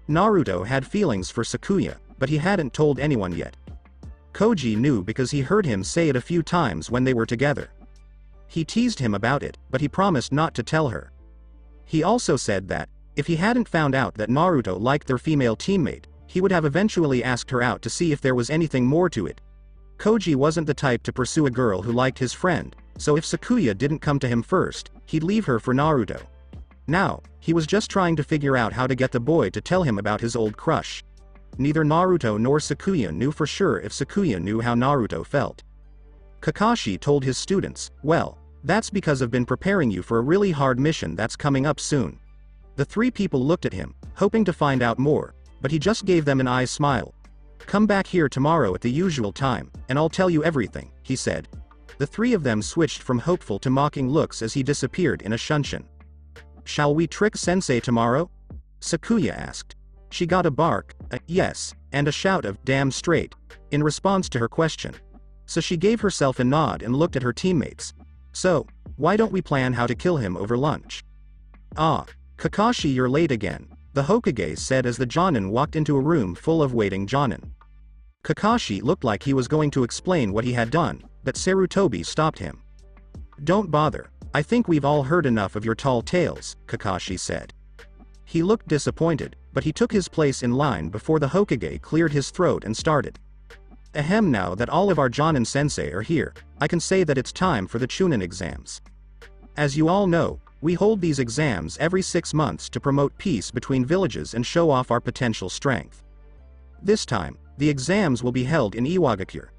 Naruto had feelings for Sakuya, but he hadn't told anyone yet. Koji knew because he heard him say it a few times when they were together. He teased him about it, but he promised not to tell her. He also said that, if he hadn't found out that Naruto liked their female teammate, he would have eventually asked her out to see if there was anything more to it. Koji wasn't the type to pursue a girl who liked his friend, so if Sakuya didn't come to him first, he'd leave her for Naruto. Now, he was just trying to figure out how to get the boy to tell him about his old crush. Neither Naruto nor Sakuya knew for sure if Sakuya knew how Naruto felt. Kakashi told his students, "Well, that's because I've been preparing you for a really hard mission that's coming up soon." The three people looked at him, hoping to find out more, but he just gave them an eye smile. "Come back here tomorrow at the usual time, and I'll tell you everything," he said. The three of them switched from hopeful to mocking looks as he disappeared in a shunshin. "Shall we trick Sensei tomorrow?" Sakuya asked. She got a bark, a yes, and a shout of "damn straight," in response to her question. So she gave herself a nod and looked at her teammates. "So, why don't we plan how to kill him over lunch?" "Ah, Kakashi, you're late again," the Hokage said as the Jonin walked into a room full of waiting Jonin. Kakashi looked like he was going to explain what he had done, but Sarutobi stopped him. "Don't bother, I think we've all heard enough of your tall tales," Kakashi said. He looked disappointed, but he took his place in line before the Hokage cleared his throat and started. "Ahem, now that all of our Jonin sensei are here, I can say that it's time for the Chunin exams. As you all know, we hold these exams every 6 months to promote peace between villages and show off our potential strength. This time, the exams will be held in Iwagakure."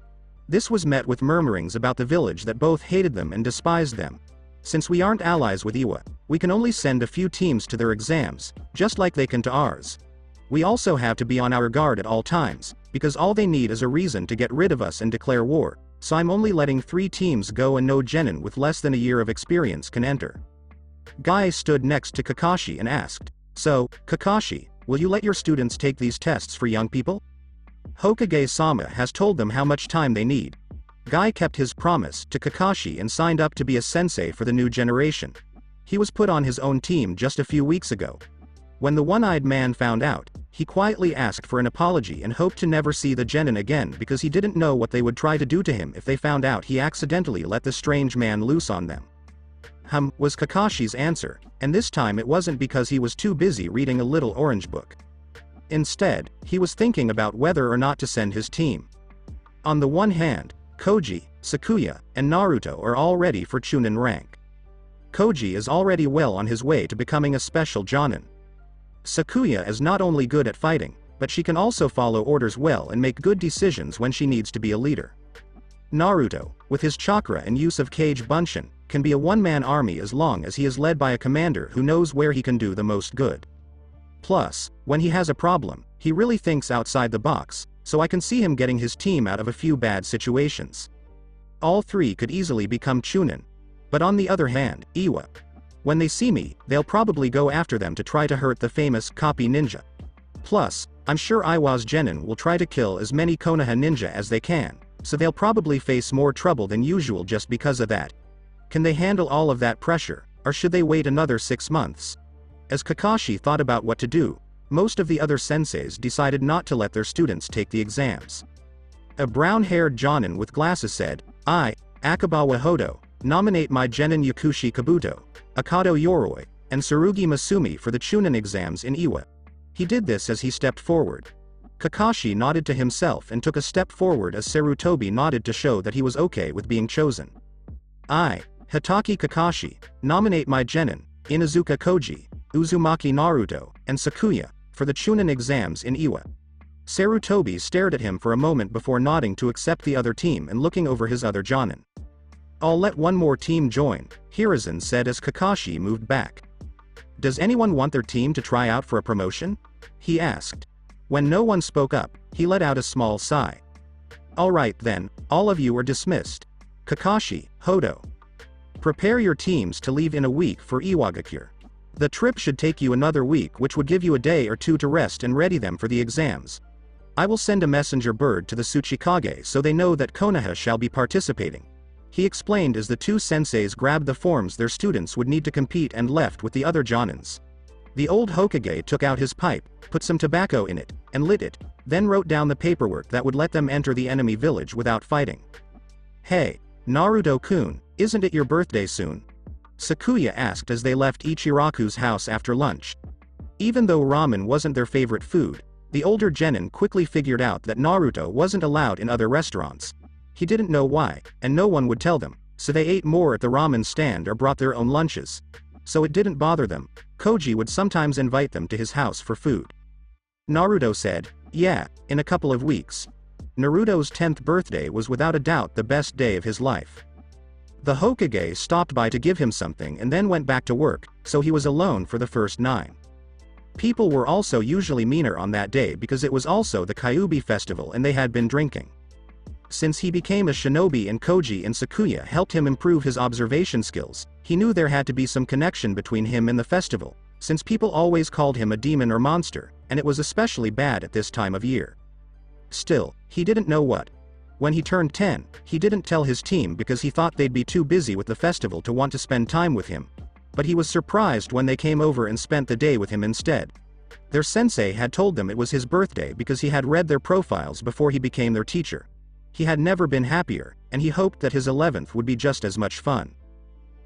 This was met with murmurings about the village that both hated them and despised them. "Since we aren't allies with Iwa, we can only send a few teams to their exams, just like they can to ours. We also have to be on our guard at all times, because all they need is a reason to get rid of us and declare war, so I'm only letting 3 teams go and no genin with less than a year of experience can enter." Guy stood next to Kakashi and asked, "So, Kakashi, will you let your students take these tests for young people?" Hokage-sama has told them how much time they need. Guy kept his promise to Kakashi and signed up to be a sensei for the new generation. He was put on his own team just a few weeks ago. When the one-eyed man found out, he quietly asked for an apology and hoped to never see the genin again because he didn't know what they would try to do to him if they found out he accidentally let the strange man loose on them. Was Kakashi's answer, and this time it wasn't because he was too busy reading a little orange book. Instead, he was thinking about whether or not to send his team. On the one hand, Koji, Sakuya, and Naruto are all ready for Chunin rank. Koji is already well on his way to becoming a special Jonin. Sakuya is not only good at fighting, but she can also follow orders well and make good decisions when she needs to be a leader. Naruto, with his chakra and use of Kage Bunshin, can be a one-man army as long as he is led by a commander who knows where he can do the most good. Plus, when he has a problem, he really thinks outside the box, so I can see him getting his team out of a few bad situations. All three could easily become Chunin. But on the other hand, Iwa. When they see me, they'll probably go after them to try to hurt the famous copy ninja. Plus, I'm sure Iwa's genin will try to kill as many Konoha ninja as they can, so they'll probably face more trouble than usual just because of that. Can they handle all of that pressure, or should they wait another 6 months? As Kakashi thought about what to do, most of the other senseis decided not to let their students take the exams. A brown-haired Jonin with glasses said, I, Akabawa Hodo, nominate my genin Yakushi Kabuto, Akado Yoroi, and Tsurugi Masumi for the Chunin exams in Iwa. He did this as he stepped forward. Kakashi nodded to himself and took a step forward as Sarutobi nodded to show that he was okay with being chosen. I, Hitaki Kakashi, nominate my genin, Inuzuka Koji, Uzumaki Naruto, and Sakuya, for the Chunin exams in Iwa. Sarutobi stared at him for a moment before nodding to accept the other team and looking over his other Jonin. I'll let one more team join, Hiruzen said as Kakashi moved back. Does anyone want their team to try out for a promotion? He asked. When no one spoke up, he let out a small sigh. Alright then, all of you are dismissed. Kakashi, Hodo. Prepare your teams to leave in a week for Iwagakure. The trip should take you another week, which would give you a day or two to rest and ready them for the exams. I will send a messenger bird to the Tsuchikage so they know that Konoha shall be participating. He explained as the two senseis grabbed the forms their students would need to compete and left with the other Jonins. The old Hokage took out his pipe, put some tobacco in it, and lit it, then wrote down the paperwork that would let them enter the enemy village without fighting. Hey, Naruto-kun, isn't it your birthday soon? Sakuya asked as they left Ichiraku's house after lunch. Even though ramen wasn't their favorite food, the older genin quickly figured out that Naruto wasn't allowed in other restaurants. He didn't know why, and no one would tell them, so they ate more at the ramen stand or brought their own lunches. So it didn't bother them. Koji would sometimes invite them to his house for food. Naruto said, yeah, in a couple of weeks. Naruto's 10th birthday was without a doubt the best day of his life. The Hokage stopped by to give him something and then went back to work, so he was alone for the first 9. People were also usually meaner on that day because it was also the Kyuubi festival and they had been drinking. Since he became a shinobi and Koji and Sakuya helped him improve his observation skills, he knew there had to be some connection between him and the festival, since people always called him a demon or monster, and it was especially bad at this time of year. Still, he didn't know what. When he turned 10, he didn't tell his team because he thought they'd be too busy with the festival to want to spend time with him. But he was surprised when they came over and spent the day with him instead. Their sensei had told them it was his birthday because he had read their profiles before he became their teacher. He had never been happier, and he hoped that his 11th would be just as much fun.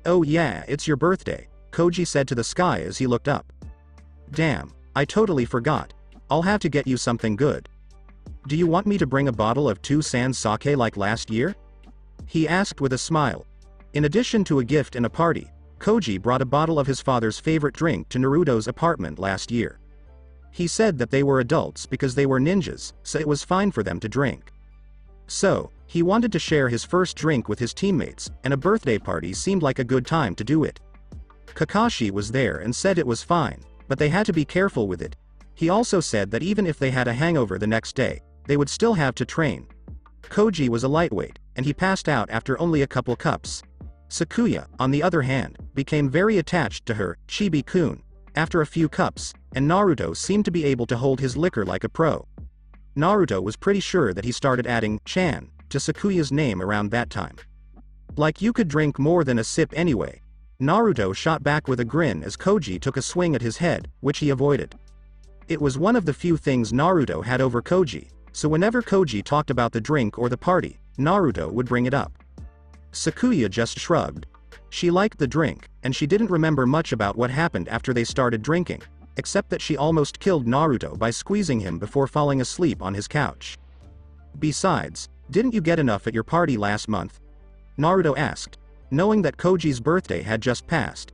Oh yeah, it's your birthday, Koji said to the sky as he looked up. Damn, I totally forgot. I'll have to get you something good. Do you want me to bring a bottle of 2-san sake like last year? He asked with a smile. In addition to a gift and a party, Koji brought a bottle of his father's favorite drink to Naruto's apartment last year. He said that they were adults because they were ninjas, so it was fine for them to drink. So, he wanted to share his first drink with his teammates, and a birthday party seemed like a good time to do it. Kakashi was there and said it was fine, but they had to be careful with it. He also said that even if they had a hangover the next day, they would still have to train. Koji was a lightweight, and he passed out after only a couple cups. Sakuya, on the other hand, became very attached to her, Chibi-kun, after a few cups, and Naruto seemed to be able to hold his liquor like a pro. Naruto was pretty sure that he started adding "chan" to Sakuya's name around that time. Like you could drink more than a sip anyway. Naruto shot back with a grin as Koji took a swing at his head, which he avoided. It was one of the few things Naruto had over Koji, so whenever Koji talked about the drink or the party, Naruto would bring it up. Sakuya just shrugged. She liked the drink, and she didn't remember much about what happened after they started drinking, except that she almost killed Naruto by squeezing him before falling asleep on his couch. Besides, didn't you get enough at your party last month? Naruto asked. knowing that Koji's birthday had just passed.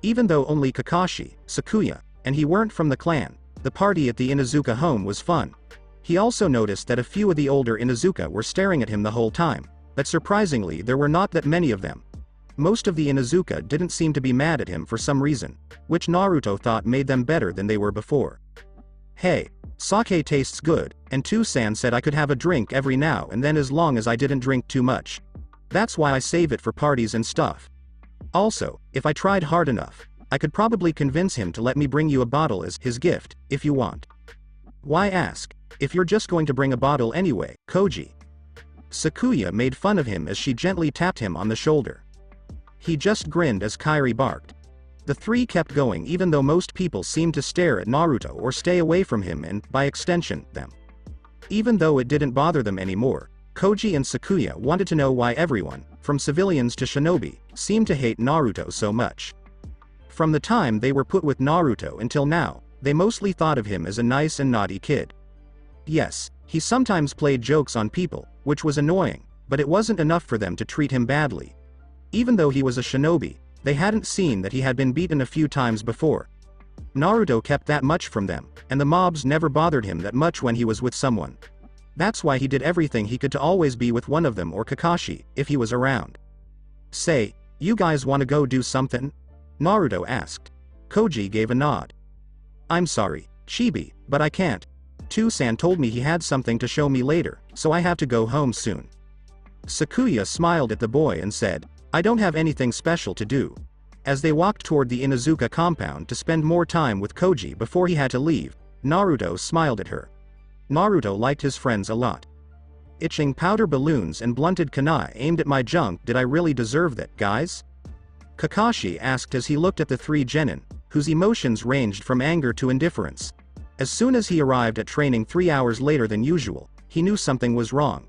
Even though only Kakashi, Sakuya, and he weren't from the clan, the party at the Inuzuka home was fun. He also noticed that a few of the older Inuzuka were staring at him the whole time, but surprisingly there were not that many of them. Most of the Inuzuka didn't seem to be mad at him for some reason, which Naruto thought made them better than they were before. Hey, sake tastes good, and Two-san said I could have a drink every now and then as long as I didn't drink too much. That's why I save it for parties and stuff. Also, if I tried hard enough, I could probably convince him to let me bring you a bottle as his gift, if you want. Why ask, if you're just going to bring a bottle anyway, Koji? Sakuya made fun of him as she gently tapped him on the shoulder. He just grinned as Kairi barked. The three kept going even though most people seemed to stare at Naruto or stay away from him and, by extension, them. Even though it didn't bother them anymore, Koji and Sakuya wanted to know why everyone, from civilians to shinobi, seemed to hate Naruto so much. From the time they were put with Naruto until now, they mostly thought of him as a nice and naughty kid. Yes, he sometimes played jokes on people, which was annoying, but it wasn't enough for them to treat him badly. Even though he was a shinobi, they hadn't seen that he had been beaten a few times before. Naruto kept that much from them, and the mobs never bothered him that much when he was with someone. That's why he did everything he could to always be with one of them or Kakashi, if he was around. Say, you guys wanna go do something? Naruto asked. Koji gave a nod. I'm sorry, Chibi, but I can't. Two-san told me he had something to show me later, so I have to go home soon. Sakuya smiled at the boy and said, I don't have anything special to do. As they walked toward the Inuzuka compound to spend more time with Koji before he had to leave, Naruto smiled at her. Naruto liked his friends a lot. Itching powder balloons and blunted kunai aimed at my junk. Did I really deserve that, guys? Kakashi asked as he looked at the three genin, whose emotions ranged from anger to indifference. As soon as he arrived at training 3 hours later than usual, he knew something was wrong.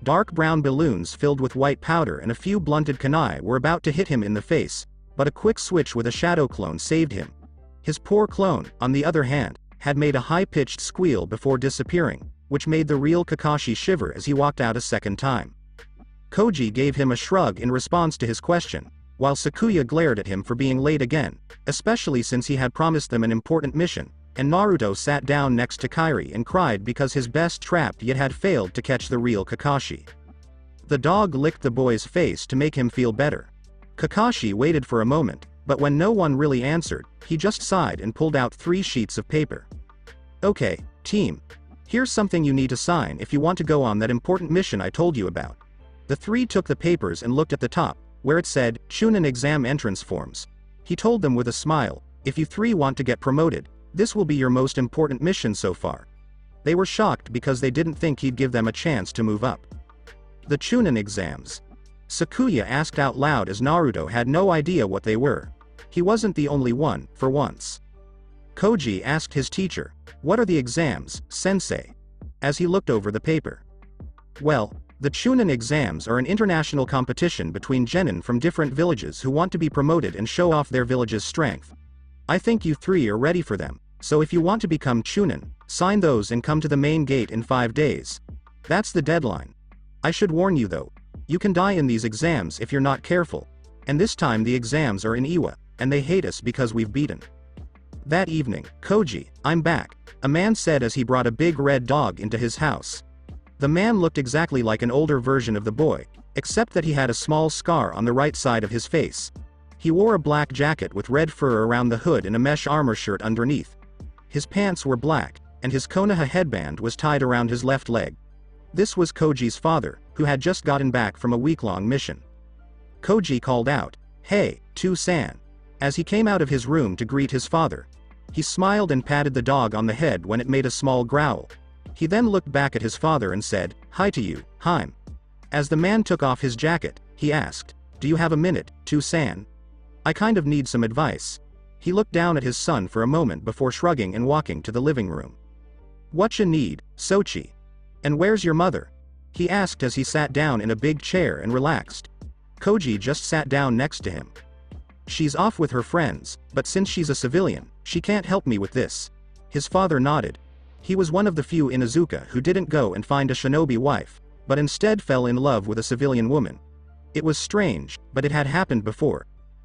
Dark brown balloons filled with white powder and a few blunted kunai were about to hit him in the face, but a quick switch with a shadow clone saved him. His poor clone, on the other hand, had made a high-pitched squeal before disappearing, which made the real Kakashi shiver as he walked out a second time. Koji gave him a shrug in response to his question, while Sakuya glared at him for being late again, especially since he had promised them an important mission, and Naruto sat down next to Kairi and cried because his best trap yet had failed to catch the real Kakashi. The dog licked the boy's face to make him feel better. Kakashi waited for a moment, but when no one really answered, he just sighed and pulled out 3 sheets of paper. Okay, team. Here's something you need to sign if you want to go on that important mission I told you about. The 3 took the papers and looked at the top, where it said, Chunin exam entrance forms. He told them with a smile, if you 3 want to get promoted, this will be your most important mission so far. They were shocked because they didn't think he'd give them a chance to move up. The Chunin exams. Sakuya asked out loud as Naruto had no idea what they were. He wasn't the only one, for once. Koji asked his teacher, what are the exams, sensei? As he looked over the paper. Well, the Chunin exams are an international competition between genin from different villages who want to be promoted and show off their village's strength. I think you 3 are ready for them, so if you want to become Chunin, sign those and come to the main gate in 5 days. That's the deadline. I should warn you though, you can die in these exams if you're not careful, and this time the exams are in Iwa, and they hate us because we've beaten. That evening, Koji, I'm back, a man said as he brought a big red dog into his house. The man looked exactly like an older version of the boy, except that he had a small scar on the right side of his face. He wore a black jacket with red fur around the hood and a mesh armor shirt underneath. His pants were black, and his Konoha headband was tied around his left leg. This was Koji's father, who had just gotten back from a week-long mission. Koji called out, Hey, Two-san. As he came out of his room to greet his father, he smiled and patted the dog on the head when it made a small growl. He then looked back at his father and said, Hi to you, Haim. As the man took off his jacket, he asked, Do you have a minute, Two-san? I kind of need some advice. He looked down at his son for a moment before shrugging and walking to the living room. What you need, Sochi? And where's your mother? He asked as he sat down in a big chair and relaxed. Koji just sat down next to him. She's off with her friends, but since she's a civilian, she can't help me with this. His father nodded. He was one of the few Inuzuka who didn't go and find a shinobi wife, but instead fell in love with a civilian woman. It was strange, but it had happened before.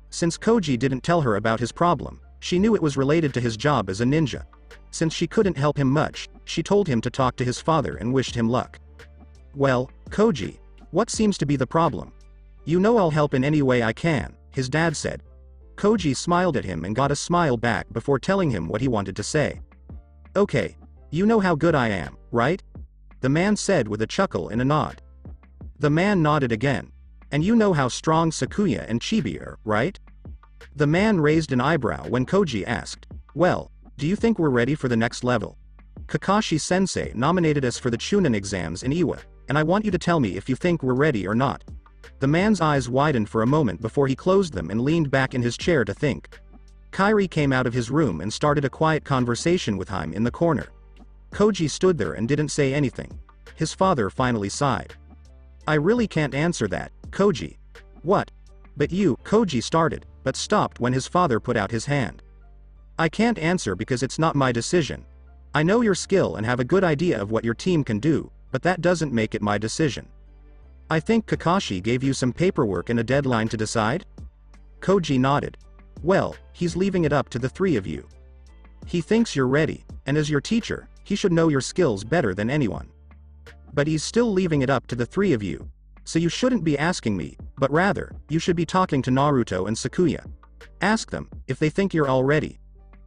Since Koji didn't tell her about his problem, she knew it was related to his job as a ninja. Since she couldn't help him much, she told him to talk to his father and wished him luck. "Well, Koji, what seems to be the problem?" "You know I'll help in any way I can," his dad said. Koji smiled at him and got a smile back before telling him what he wanted to say. "Okay, you know how good I am, right?" the man said with a chuckle and a nod. The man nodded again. "And you know how strong Sakuya and Chibi are, right?" The man raised an eyebrow when Koji asked, "Well, do you think we're ready for the next level? Kakashi-sensei nominated us for the Chunin exams in Iwa, and I want you to tell me if you think we're ready or not." The man's eyes widened for a moment before he closed them and leaned back in his chair to think. Kairi came out of his room and started a quiet conversation with him in the corner. Koji stood there and didn't say anything. His father finally sighed. "I really can't answer that, Koji." "What?" "But you," Koji started, but stopped when his father put out his hand. "I can't answer because it's not my decision. I know your skill and have a good idea of what your team can do, but that doesn't make it my decision." "I think Kakashi gave you some paperwork and a deadline to decide?" Koji nodded. "Well, he's leaving it up to the three of you. He thinks you're ready, and as your teacher, he should know your skills better than anyone. But he's still leaving it up to the three of you. So you shouldn't be asking me, but rather, you should be talking to Naruto and Sakuya. Ask them, if they think you're all ready.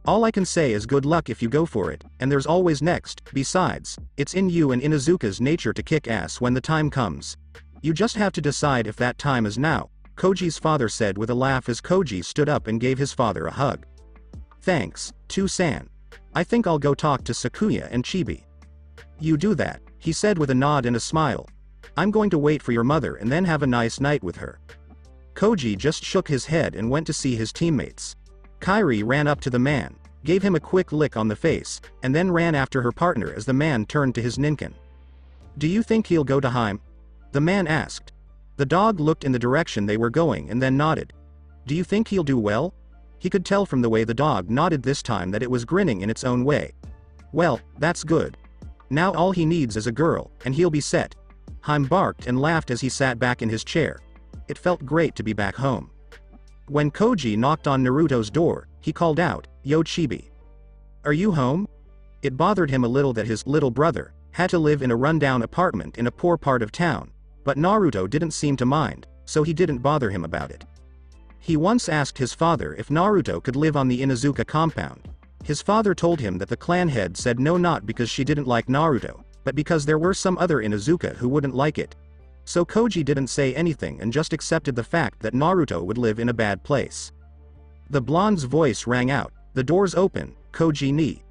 All I can say is good luck if you go for it, and there's always next. Besides, it's in you and Inuzuka's nature to kick ass when the time comes. You just have to decide if that time is now," Koji's father said with a laugh as Koji stood up and gave his father a hug. "Thanks, Tu-san. I think I'll go talk to Sakuya and Chibi." "You do that," he said with a nod and a smile. "I'm going to wait for your mother and then have a nice night with her." Koji just shook his head and went to see his teammates. Kairi ran up to the man, gave him a quick lick on the face, and then ran after her partner as the man turned to his ninken. "Do you think he'll go to Heim?" the man asked. The dog looked in the direction they were going and then nodded. "Do you think he'll do well?" He could tell from the way the dog nodded this time that it was grinning in its own way. "Well, that's good. Now all he needs is a girl, and he'll be set." Heim barked and laughed as he sat back in his chair. It felt great to be back home. When Koji knocked on Naruto's door, he called out, "Yo Chibi. Are you home?" It bothered him a little that his little brother had to live in a rundown apartment in a poor part of town, but Naruto didn't seem to mind, so he didn't bother him about it. He once asked his father if Naruto could live on the Inuzuka compound. His father told him that the clan head said no, not because she didn't like Naruto, but because there were some other Inuzuka who wouldn't like it. So Koji didn't say anything and just accepted the fact that Naruto would live in a bad place. The blonde's voice rang out, "The door's open, Koji ni."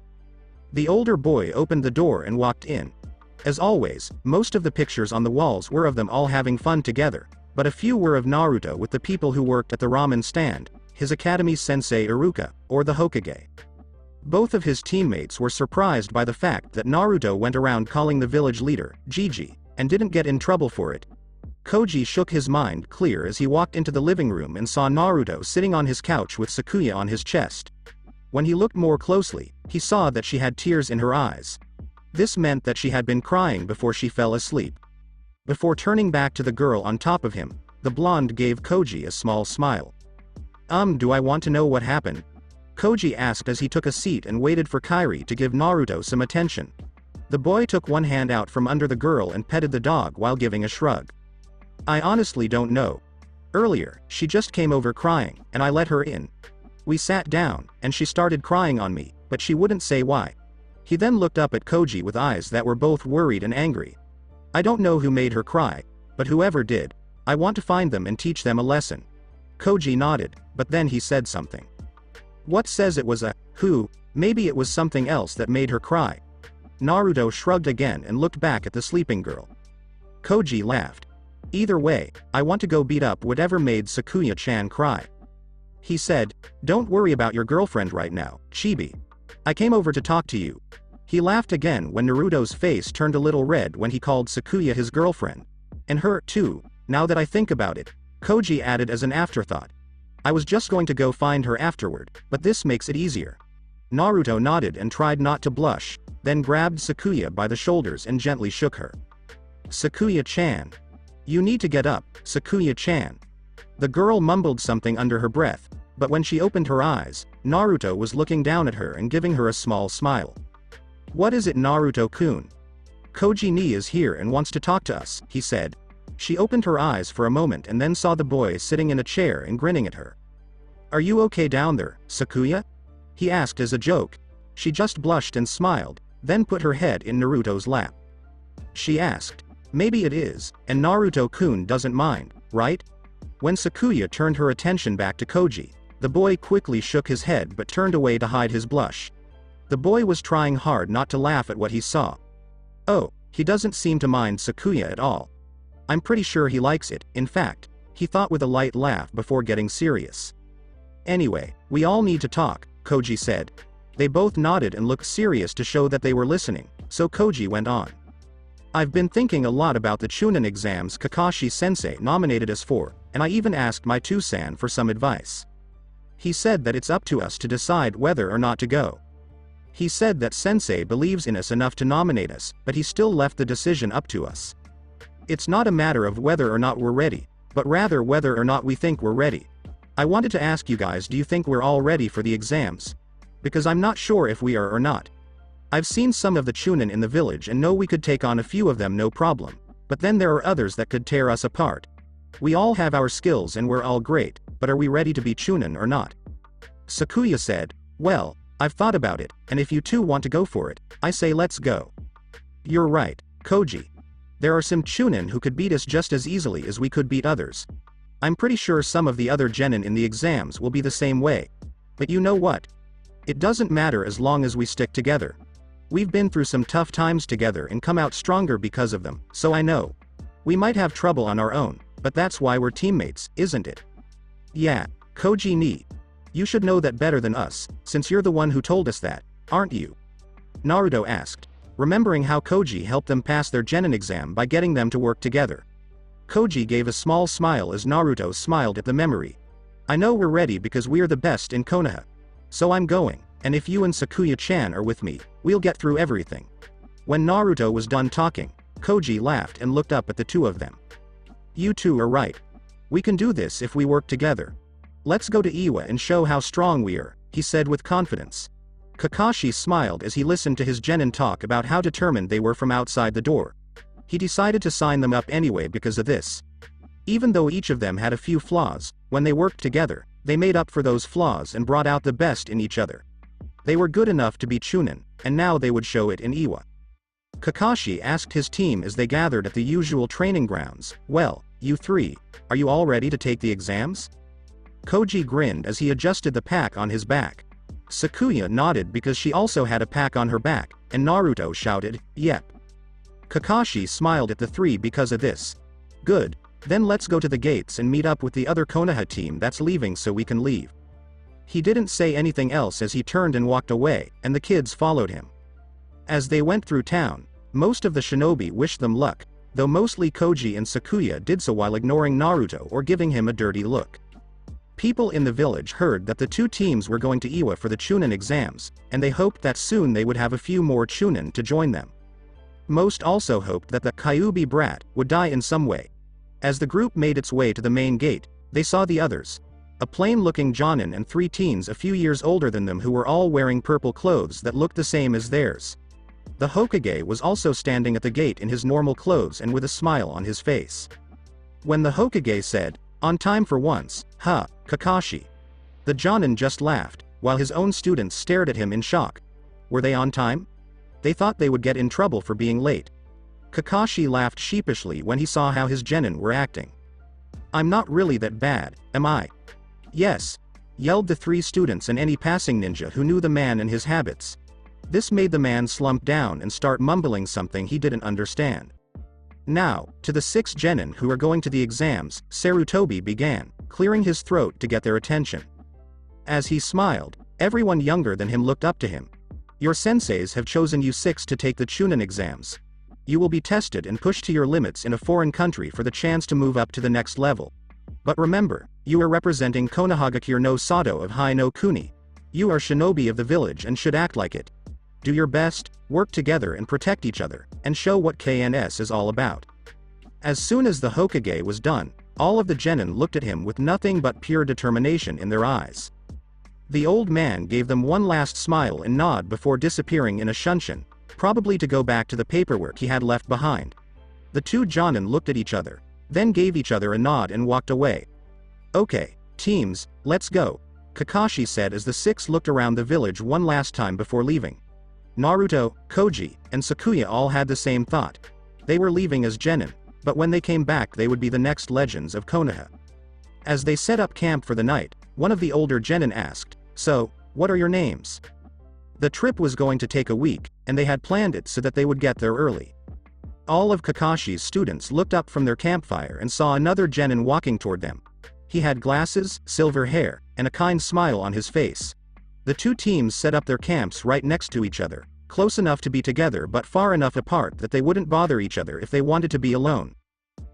The older boy opened the door and walked in. As always, most of the pictures on the walls were of them all having fun together, but a few were of Naruto with the people who worked at the ramen stand, his academy's sensei Iruka, or the Hokage. Both of his teammates were surprised by the fact that Naruto went around calling the village leader, Gigi, and didn't get in trouble for it. Koji shook his mind clear as he walked into the living room and saw Naruto sitting on his couch with Sakuya on his chest. When he looked more closely, he saw that she had tears in her eyes. This meant that she had been crying before she fell asleep. Before turning back to the girl on top of him, the blonde gave Koji a small smile. Do I want to know what happened?" Koji asked as he took a seat and waited for Kairi to give Naruto some attention. The boy took one hand out from under the girl and petted the dog while giving a shrug. "I honestly don't know. Earlier, she just came over crying, and I let her in. We sat down, and she started crying on me, but she wouldn't say why." He then looked up at Koji with eyes that were both worried and angry. "I don't know who made her cry, but whoever did, I want to find them and teach them a lesson." Koji nodded, but then he said something. "What says it was a who? Maybe it was something else that made her cry." Naruto shrugged again and looked back at the sleeping girl. Koji laughed. "Either way, I want to go beat up whatever made Sakuya-chan cry." He said, "Don't worry about your girlfriend right now, Chibi. I came over to talk to you." He laughed again when Naruto's face turned a little red when he called Sakuya his girlfriend. "And her, too, now that I think about it," Koji added as an afterthought. "I was just going to go find her afterward, but this makes it easier." Naruto nodded and tried not to blush, then grabbed Sakuya by the shoulders and gently shook her. "Sakuya-chan." You need to get up, Sakuya-chan. The girl mumbled something under her breath, but when she opened her eyes, Naruto was looking down at her and giving her a small smile. What is it, Naruto-kun? Koji ni is here and wants to talk to us, he said. She opened her eyes for a moment and then saw the boy sitting in a chair and grinning at her. Are you okay down there, Sakuya? He asked as a joke. She just blushed and smiled, then put her head in Naruto's lap. She asked, maybe it is, and Naruto-kun doesn't mind, right? When Sakuya turned her attention back to Koji, the boy quickly shook his head but turned away to hide his blush. The boy was trying hard not to laugh at what he saw. Oh, he doesn't seem to mind Sakuya at all. I'm pretty sure he likes it, in fact, he thought with a light laugh before getting serious. Anyway, we all need to talk, Koji said. They both nodded and looked serious to show that they were listening, so Koji went on. I've been thinking a lot about the Chunin exams Kakashi-sensei nominated us for, and I even asked my Two-san for some advice. He said that it's up to us to decide whether or not to go. He said that sensei believes in us enough to nominate us, but he still left the decision up to us. It's not a matter of whether or not we're ready, but rather whether or not we think we're ready. I wanted to ask you guys, do you think we're all ready for the exams? Because I'm not sure if we are or not. I've seen some of the Chunin in the village and know we could take on a few of them no problem, but then there are others that could tear us apart. We all have our skills and we're all great, but are we ready to be Chunin or not? Sakuya said, well, I've thought about it, and if you two want to go for it, I say let's go. You're right, Koji. There are some Chunin who could beat us just as easily as we could beat others. I'm pretty sure some of the other genin in the exams will be the same way. But you know what? It doesn't matter as long as we stick together. We've been through some tough times together and come out stronger because of them, so I know. We might have trouble on our own, but that's why we're teammates, isn't it? Yeah, Koji ni. You should know that better than us, since you're the one who told us that, aren't you? Naruto asked, remembering how Koji helped them pass their genin exam by getting them to work together. Koji gave a small smile as Naruto smiled at the memory. I know we're ready because we're the best in Konoha. So I'm going, and if you and Sakuya-chan are with me, we'll get through everything. When Naruto was done talking, Koji laughed and looked up at the two of them. You two are right. We can do this if we work together. Let's go to Iwa and show how strong we are, he said with confidence. Kakashi smiled as he listened to his genin talk about how determined they were from outside the door. He decided to sign them up anyway because of this. Even though each of them had a few flaws, when they worked together, they made up for those flaws and brought out the best in each other. They were good enough to be Chunin, and now they would show it in Iwa. Kakashi asked his team as they gathered at the usual training grounds, well, you three, are you all ready to take the exams? Koji grinned as he adjusted the pack on his back. Sakuya nodded because she also had a pack on her back, and Naruto shouted, yep. Kakashi smiled at the three because of this. Good, then let's go to the gates and meet up with the other Konoha team that's leaving so we can leave. He didn't say anything else as he turned and walked away, and the kids followed him. As they went through town, most of the shinobi wished them luck, though mostly Koji and Sakuya did so while ignoring Naruto or giving him a dirty look. People in the village heard that the two teams were going to Iwa for the Chunin exams, and they hoped that soon they would have a few more Chunin to join them. Most also hoped that the Kyuubi brat would die in some way. As the group made its way to the main gate, they saw the others. A plain-looking Jonin and three teens a few years older than them who were all wearing purple clothes that looked the same as theirs. The Hokage was also standing at the gate in his normal clothes and with a smile on his face. When the Hokage said, on time for once, ha, Kakashi. The Jonin just laughed, while his own students stared at him in shock. Were they on time? They thought they would get in trouble for being late. Kakashi laughed sheepishly when he saw how his genin were acting. I'm not really that bad, am I? Yes, yelled the three students and any passing ninja who knew the man and his habits. This made the man slump down and start mumbling something he didn't understand. Now, to the 6 genin who are going to the exams, Sarutobi began, clearing his throat to get their attention. As he smiled, everyone younger than him looked up to him. Your senseis have chosen you 6 to take the Chunin exams. You will be tested and pushed to your limits in a foreign country for the chance to move up to the next level. But remember, you are representing Konohagakure no Sato of Hai no Kuni. You are shinobi of the village and should act like it. Do your best, work together and protect each other, and show what KNS is all about. As soon as the Hokage was done, all of the genin looked at him with nothing but pure determination in their eyes. The old man gave them one last smile and nod before disappearing in a shunshin, probably to go back to the paperwork he had left behind. The two jonin looked at each other, then gave each other a nod and walked away. Okay, teams, let's go, Kakashi said as the six looked around the village one last time before leaving. Naruto, Koji, and Sakuya all had the same thought. They were leaving as genin, but when they came back they would be the next legends of Konoha. As they set up camp for the night, one of the older genin asked, "So, what are your names?" The trip was going to take a week, and they had planned it so that they would get there early. All of Kakashi's students looked up from their campfire and saw another genin walking toward them. He had glasses, silver hair, and a kind smile on his face. The two teams set up their camps right next to each other, close enough to be together but far enough apart that they wouldn't bother each other if they wanted to be alone.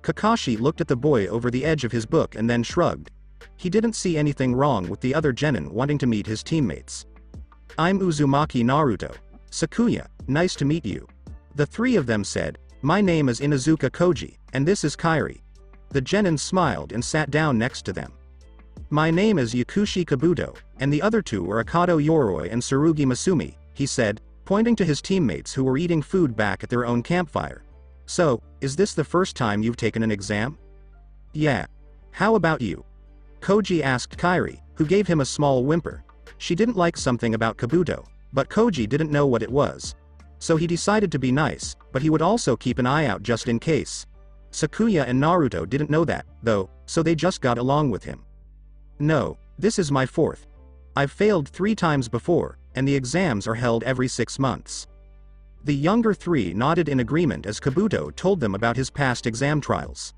Kakashi looked at the boy over the edge of his book and then shrugged. He didn't see anything wrong with the other genin wanting to meet his teammates. "I'm Uzumaki Naruto. Sakuya, nice to meet you." The three of them said, "My name is Inuzuka Koji, and this is Kairi." The genin smiled and sat down next to them. "My name is Yakushi Kabuto, and the other two are Akado Yoroi and Tsurugi Masumi," he said, pointing to his teammates who were eating food back at their own campfire. "So, is this the first time you've taken an exam?" "Yeah. How about you?" Koji asked Kairi, who gave him a small whimper. She didn't like something about Kabuto, but Koji didn't know what it was. So he decided to be nice, but he would also keep an eye out just in case. Sakuya and Naruto didn't know that, though, so they just got along with him. "No, this is my fourth. I've failed 3 times before, and the exams are held every 6 months." The younger three nodded in agreement as Kabuto told them about his past exam trials.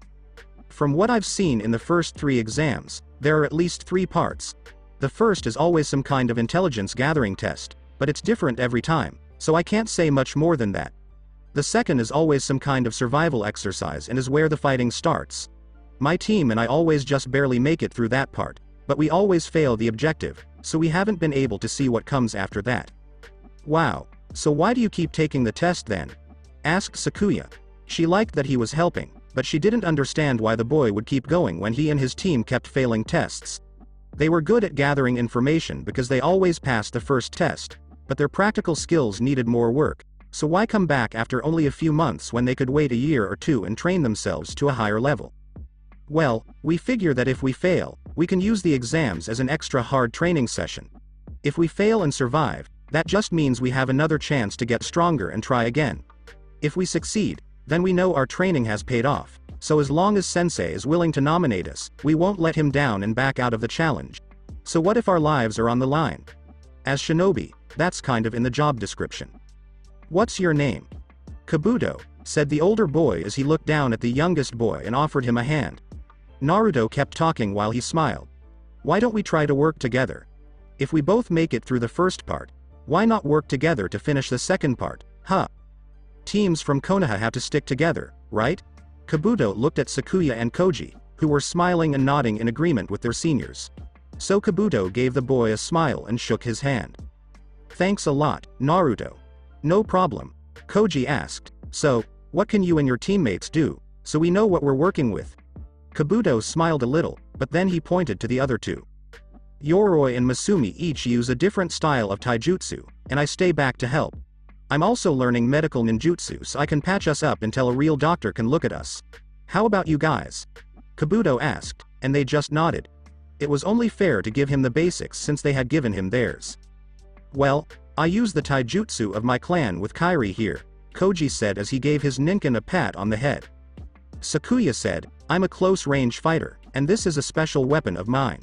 "From what I've seen in the first 3 exams, there are at least 3 parts. The first is always some kind of intelligence gathering test, but it's different every time, so I can't say much more than that. The second is always some kind of survival exercise and is where the fighting starts. My team and I always just barely make it through that part, but we always fail the objective, so we haven't been able to see what comes after that." "Wow, so why do you keep taking the test then?" asked Sakuya. She liked that he was helping, but she didn't understand why the boy would keep going when he and his team kept failing tests. They were good at gathering information because they always passed the first test, but their practical skills needed more work, so why come back after only a few months when they could wait a year or 2 and train themselves to a higher level? "Well, we figure that if we fail, we can use the exams as an extra hard training session. If we fail and survive, that just means we have another chance to get stronger and try again. If we succeed, then we know our training has paid off, so as long as Sensei is willing to nominate us, we won't let him down and back out of the challenge. So what if our lives are on the line? As shinobi, that's kind of in the job description." "What's your name?" "Kabuto," said the older boy as he looked down at the youngest boy and offered him a hand. Naruto kept talking while he smiled. "Why don't we try to work together? If we both make it through the first part, why not work together to finish the second part, huh? Teams from Konoha have to stick together, right?" Kabuto looked at Sakuya and Koji, who were smiling and nodding in agreement with their seniors. So Kabuto gave the boy a smile and shook his hand. "Thanks a lot, Naruto." "No problem." Koji asked, "So, what can you and your teammates do, so we know what we're working with?" Kabuto smiled a little, but then he pointed to the other two. "Yoroi and Masumi each use a different style of taijutsu, and I stay back to help. I'm also learning medical ninjutsu so I can patch us up until a real doctor can look at us. How about you guys?" Kabuto asked, and they just nodded. It was only fair to give him the basics since they had given him theirs. "Well, I use the taijutsu of my clan with Kairi here," Koji said as he gave his ninkin a pat on the head. Sakuya said, "I'm a close-range fighter, and this is a special weapon of mine."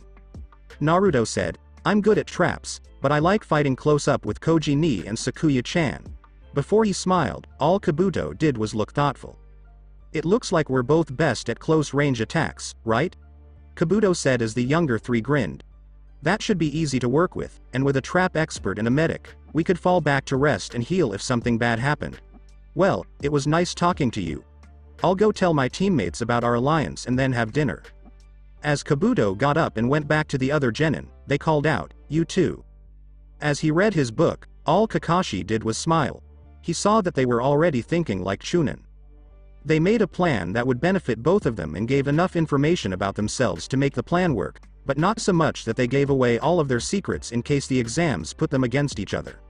Naruto said, "I'm good at traps, but I like fighting close up with Koji-ni and Sakuya-chan." Before he smiled, all Kabuto did was look thoughtful. "It looks like we're both best at close-range attacks, right?" Kabuto said as the younger three grinned. "That should be easy to work with, and with a trap expert and a medic, we could fall back to rest and heal if something bad happened. Well, it was nice talking to you. I'll go tell my teammates about our alliance and then have dinner." As Kabuto got up and went back to the other genin, they called out, "You too." As he read his book, all Kakashi did was smile. He saw that they were already thinking like Chunin. They made a plan that would benefit both of them and gave enough information about themselves to make the plan work, but not so much that they gave away all of their secrets in case the exams put them against each other.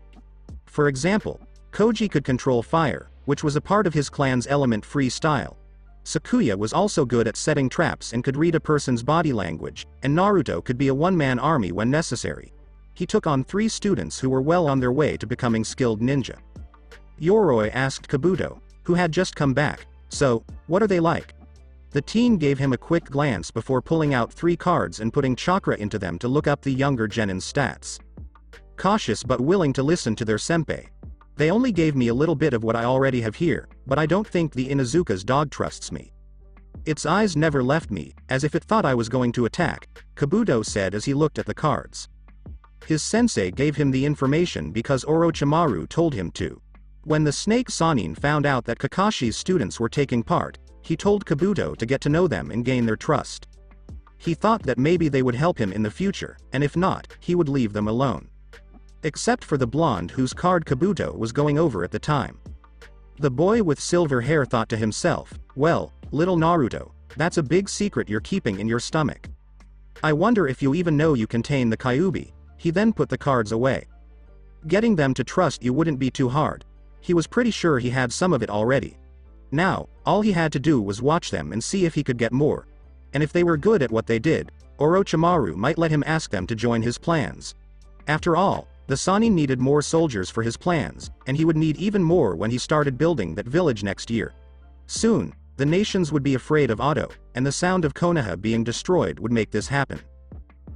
For example, Koji could control fire, which was a part of his clan's element-free style. Sakuya was also good at setting traps and could read a person's body language, and Naruto could be a one-man army when necessary. He took on 3 students who were well on their way to becoming skilled ninja. Yoroi asked Kabuto, who had just come back, "So, what are they like?" The teen gave him a quick glance before pulling out 3 cards and putting chakra into them to look up the younger genin's stats. Cautious but willing to listen to their senpai. They only gave me a little bit of what I already have here, but I don't think the Inuzuka's dog trusts me. Its eyes never left me, as if it thought I was going to attack, Kabuto said as he looked at the cards. His sensei gave him the information because Orochimaru told him to. When the snake Sanin found out that Kakashi's students were taking part, he told Kabuto to get to know them and gain their trust. He thought that maybe they would help him in the future, and if not, he would leave them alone. Except for the blonde whose card Kabuto was going over at the time. The boy with silver hair thought to himself, "Well, little Naruto, that's a big secret you're keeping in your stomach. I wonder if you even know you contain the Kyuubi." He then put the cards away. Getting them to trust you wouldn't be too hard. He was pretty sure he had some of it already. Now, all he had to do was watch them and see if he could get more. And if they were good at what they did, Orochimaru might let him ask them to join his plans. After all, the Sanin needed more soldiers for his plans, and he would need even more when he started building that village next year. Soon, the nations would be afraid of Otto, and the sound of Konoha being destroyed would make this happen.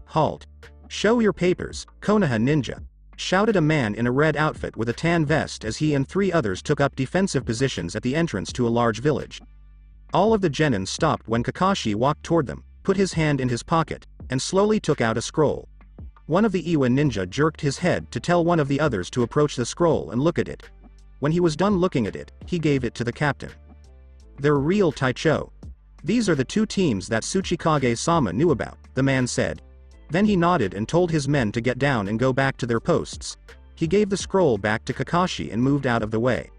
"Halt. Show your papers, Konoha ninja," shouted a man in a red outfit with a tan vest as he and 3 others took up defensive positions at the entrance to a large village. All of the genin stopped when Kakashi walked toward them, put his hand in his pocket, and slowly took out a scroll. One of the Iwa ninja jerked his head to tell one of the others to approach the scroll and look at it. When he was done looking at it, he gave it to the captain. "They're real Taicho. These are the 2 teams that Tsuchikage-sama knew about," the man said. Then he nodded and told his men to get down and go back to their posts. He gave the scroll back to Kakashi and moved out of the way.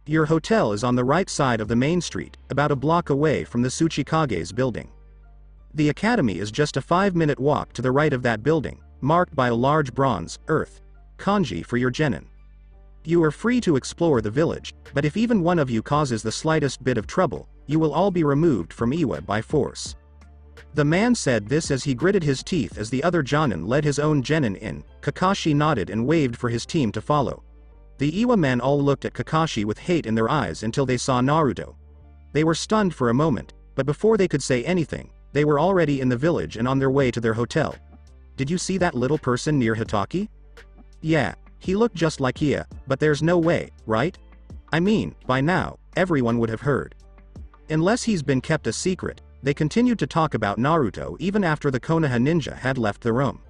"Your hotel is on the right side of the main street, about a block away from the Tsuchikage's building. The academy is just a 5-minute walk to the right of that building, marked by a large bronze, earth, kanji for your genin. You are free to explore the village, but if even one of you causes the slightest bit of trouble, you will all be removed from Iwa by force." The man said this as he gritted his teeth as the other Jonin led his own genin in. Kakashi nodded and waved for his team to follow. The Iwa men all looked at Kakashi with hate in their eyes until they saw Naruto. They were stunned for a moment, but before they could say anything, they were already in the village and on their way to their hotel. "Did you see that little person near Hitaki? Yeah, he looked just like Ia, but there's no way, right? I mean, by now, everyone would have heard." Unless he's been kept a secret, they continued to talk about Naruto even after the Konoha ninja had left the room.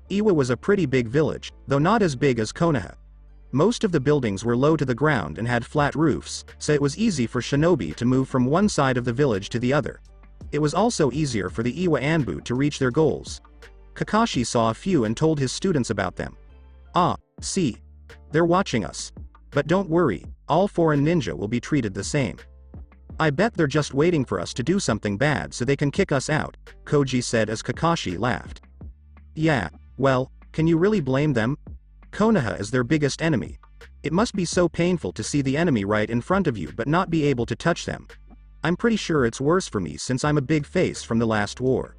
Iwa was a pretty big village, though not as big as Konoha. Most of the buildings were low to the ground and had flat roofs, so it was easy for shinobi to move from one side of the village to the other. It was also easier for the Iwa Anbu to reach their goals. Kakashi saw a few and told his students about them. "Ah, see. They're watching us. But don't worry, all foreign ninja will be treated the same. I bet they're just waiting for us to do something bad so they can kick us out," Koji said as Kakashi laughed. "Yeah, well, can you really blame them? Konoha is their biggest enemy. It must be so painful to see the enemy right in front of you but not be able to touch them. I'm pretty sure it's worse for me since I'm a big face from the last war."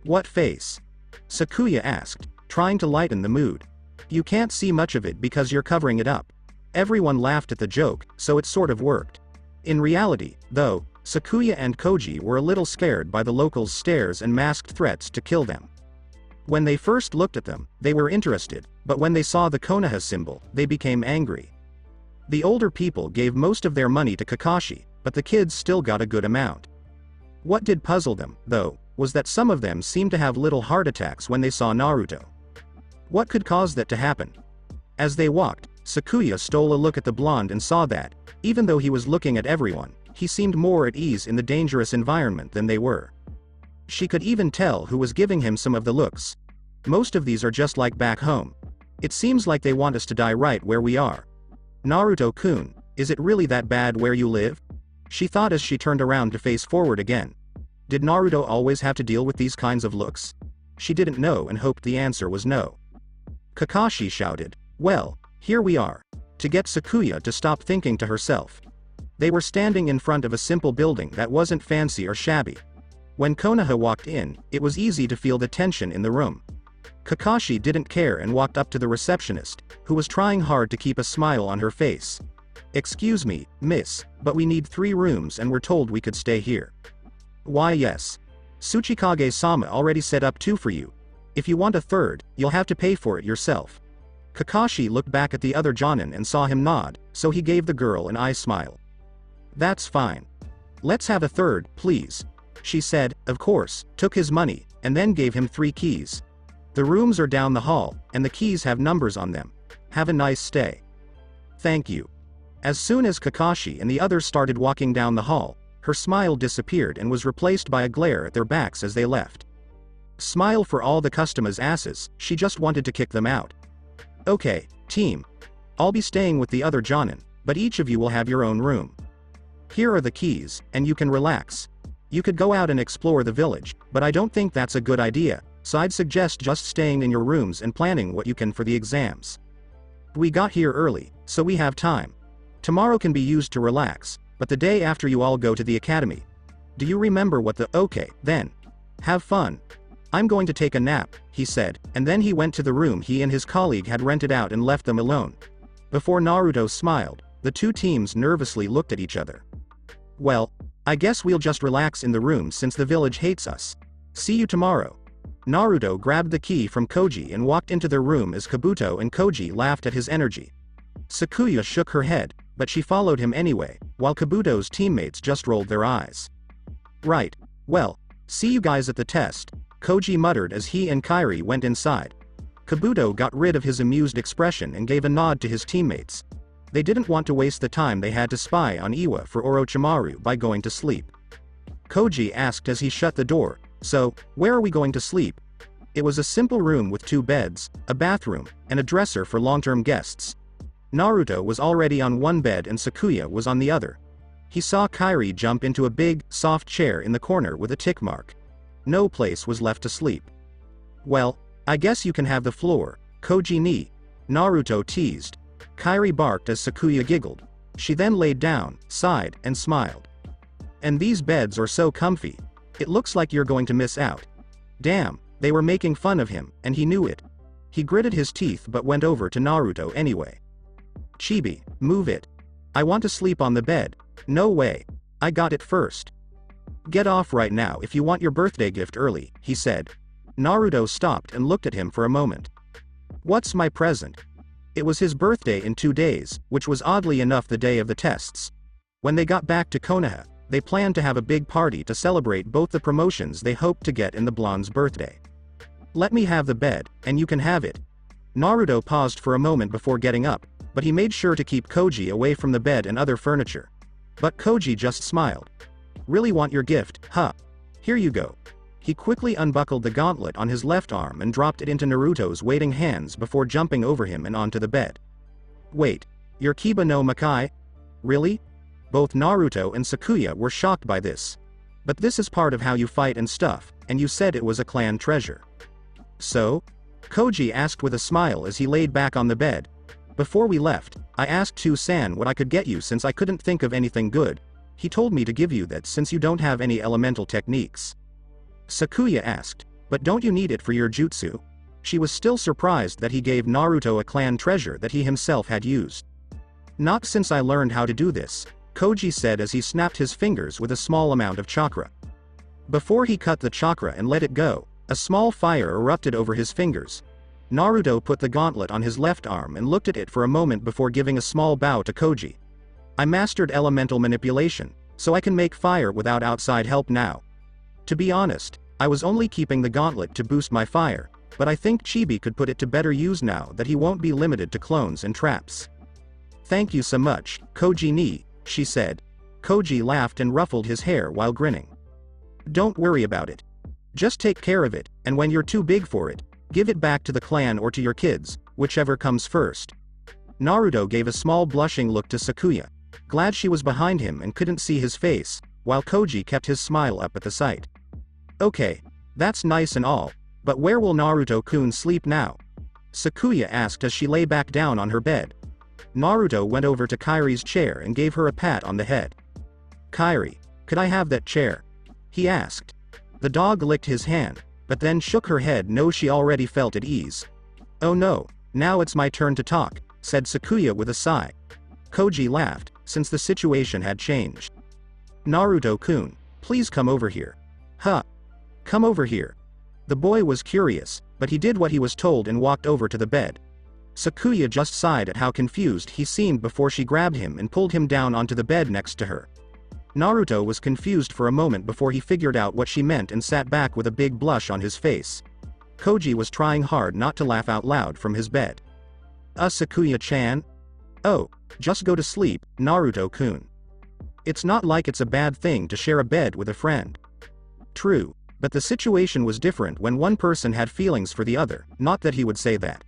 "What face?" Sakuya asked, trying to lighten the mood. "You can't see much of it because you're covering it up." Everyone laughed at the joke, so it sort of worked. In reality, though, Sakuya and Koji were a little scared by the locals' stares and masked threats to kill them. When they first looked at them, they were interested, but when they saw the Konoha symbol, they became angry. The older people gave most of their money to Kakashi, but the kids still got a good amount. What did puzzle them, though, was that some of them seemed to have little heart attacks when they saw Naruto. What could cause that to happen? As they walked, Sakuya stole a look at the blonde and saw that, even though he was looking at everyone, he seemed more at ease in the dangerous environment than they were. She could even tell who was giving him some of the looks. Most of these are just like back home. It seems like they want us to die right where we are. Naruto-kun, is it really that bad where you live? she thought as she turned around to face forward again. Did Naruto always have to deal with these kinds of looks? She didn't know and hoped the answer was no. Kakashi shouted, "Well, here we are." To get Sakuya to stop thinking to herself. They were standing in front of a simple building that wasn't fancy or shabby. When Konoha walked in, it was easy to feel the tension in the room. Kakashi didn't care and walked up to the receptionist, who was trying hard to keep a smile on her face. "Excuse me, miss, but we need 3 rooms and we're told we could stay here." "Why yes. Tsuchikage-sama already set up 2 for you. If you want a 3rd, you'll have to pay for it yourself." Kakashi looked back at the other Jonin and saw him nod, so he gave the girl an eye smile. "That's fine. Let's have a 3rd, please," she said, of course, took his money, and then gave him 3 keys. "The rooms are down the hall, and the keys have numbers on them. Have a nice stay." "Thank you." As soon as Kakashi and the others started walking down the hall, her smile disappeared and was replaced by a glare at their backs as they left. Smile for all the customers' asses, she just wanted to kick them out. "Okay, team. I'll be staying with the other Jonin, but each of you will have your own room. Here are the keys, and you can relax. You could go out and explore the village, but I don't think that's a good idea, so I'd suggest just staying in your rooms and planning what you can for the exams. We got here early, so we have time. Tomorrow can be used to relax, but the day after you all go to the academy. Do you remember what the— Okay, then. Have fun. I'm going to take a nap," he said, and then he went to the room he and his colleague had rented out and left them alone. Before Naruto smiled, the 2 teams nervously looked at each other. "Well, I guess we'll just relax in the room since the village hates us. See you tomorrow." Naruto grabbed the key from Koji and walked into their room as Kabuto and Koji laughed at his energy. Sakuya shook her head, but she followed him anyway, while Kabuto's teammates just rolled their eyes. "Right. Well, see you guys at the test," Koji muttered as he and Kairi went inside. Kabuto got rid of his amused expression and gave a nod to his teammates. They didn't want to waste the time they had to spy on Iwa for Orochimaru by going to sleep. Koji asked as he shut the door, "So, where are we going to sleep?" It was a simple room with 2 beds, a bathroom, and a dresser for long-term guests. Naruto was already on one bed and Sakuya was on the other. He saw Kairi jump into a big, soft chair in the corner with a tick mark. No place was left to sleep. "Well, I guess you can have the floor, Koji ni," Naruto teased. Kairi barked as Sakuya giggled. She then laid down, sighed, and smiled. "And these beds are so comfy. It looks like you're going to miss out." Damn, they were making fun of him, and he knew it. He gritted his teeth but went over to Naruto anyway. "Chibi, move it. I want to sleep on the bed." "No way. I got it first." "Get off right now if you want your birthday gift early," he said. Naruto stopped and looked at him for a moment. "What's my present?" It was his birthday in 2 days, which was oddly enough the day of the tests. When they got back to Konoha, they planned to have a big party to celebrate both the promotions they hoped to get and the blonde's birthday. "Let me have the bed, and you can have it." Naruto paused for a moment before getting up, but he made sure to keep Koji away from the bed and other furniture. But Koji just smiled. "Really want your gift, huh? Here you go." He quickly unbuckled the gauntlet on his left arm and dropped it into Naruto's waiting hands before jumping over him and onto the bed. "Wait, you're Kiba no Makai? Really?" Both Naruto and Sakuya were shocked by this. "But this is part of how you fight and stuff, and you said it was a clan treasure." "So?" Koji asked with a smile as he laid back on the bed. "Before we left, I asked Tu-san what I could get you since I couldn't think of anything good. He told me to give you that since you don't have any elemental techniques." Sakuya asked, "But don't you need it for your jutsu?" She was still surprised that he gave Naruto a clan treasure that he himself had used. "Not since I learned how to do this," Koji said as he snapped his fingers with a small amount of chakra. Before he cut the chakra and let it go, a small fire erupted over his fingers. Naruto put the gauntlet on his left arm and looked at it for a moment before giving a small bow to Koji. "I mastered elemental manipulation, so I can make fire without outside help now. To be honest, I was only keeping the gauntlet to boost my fire, but I think Chibi could put it to better use now that he won't be limited to clones and traps." "Thank you so much, Koji ni," she said. Koji laughed and ruffled his hair while grinning. "Don't worry about it. Just take care of it, and when you're too big for it, give it back to the clan or to your kids, whichever comes first." Naruto gave a small blushing look to Sakuya. glad she was behind him and couldn't see his face, while Koji kept his smile up at the sight. Okay, that's nice and all, but where will Naruto-kun sleep now? Sakuya asked as she lay back down on her bed. Naruto went over to Kairi's chair and gave her a pat on the head. Kairi, could I have that chair? He asked. The dog licked his hand, but then shook her head no, she already felt at ease. Oh no, now it's my turn to talk, said Sakuya with a sigh. Koji laughed, since the situation had changed. Naruto-kun, please come over here. Huh. Come over here. The boy was curious, but he did what he was told and walked over to the bed. Sakuya just sighed at how confused he seemed before she grabbed him and pulled him down onto the bed next to her. Naruto was confused for a moment before he figured out what she meant and sat back with a big blush on his face. Koji was trying hard not to laugh out loud from his bed. Sakuya-chan? Oh, just go to sleep, Naruto-kun. It's not like it's a bad thing to share a bed with a friend. True, but the situation was different when one person had feelings for the other, not that he would say that.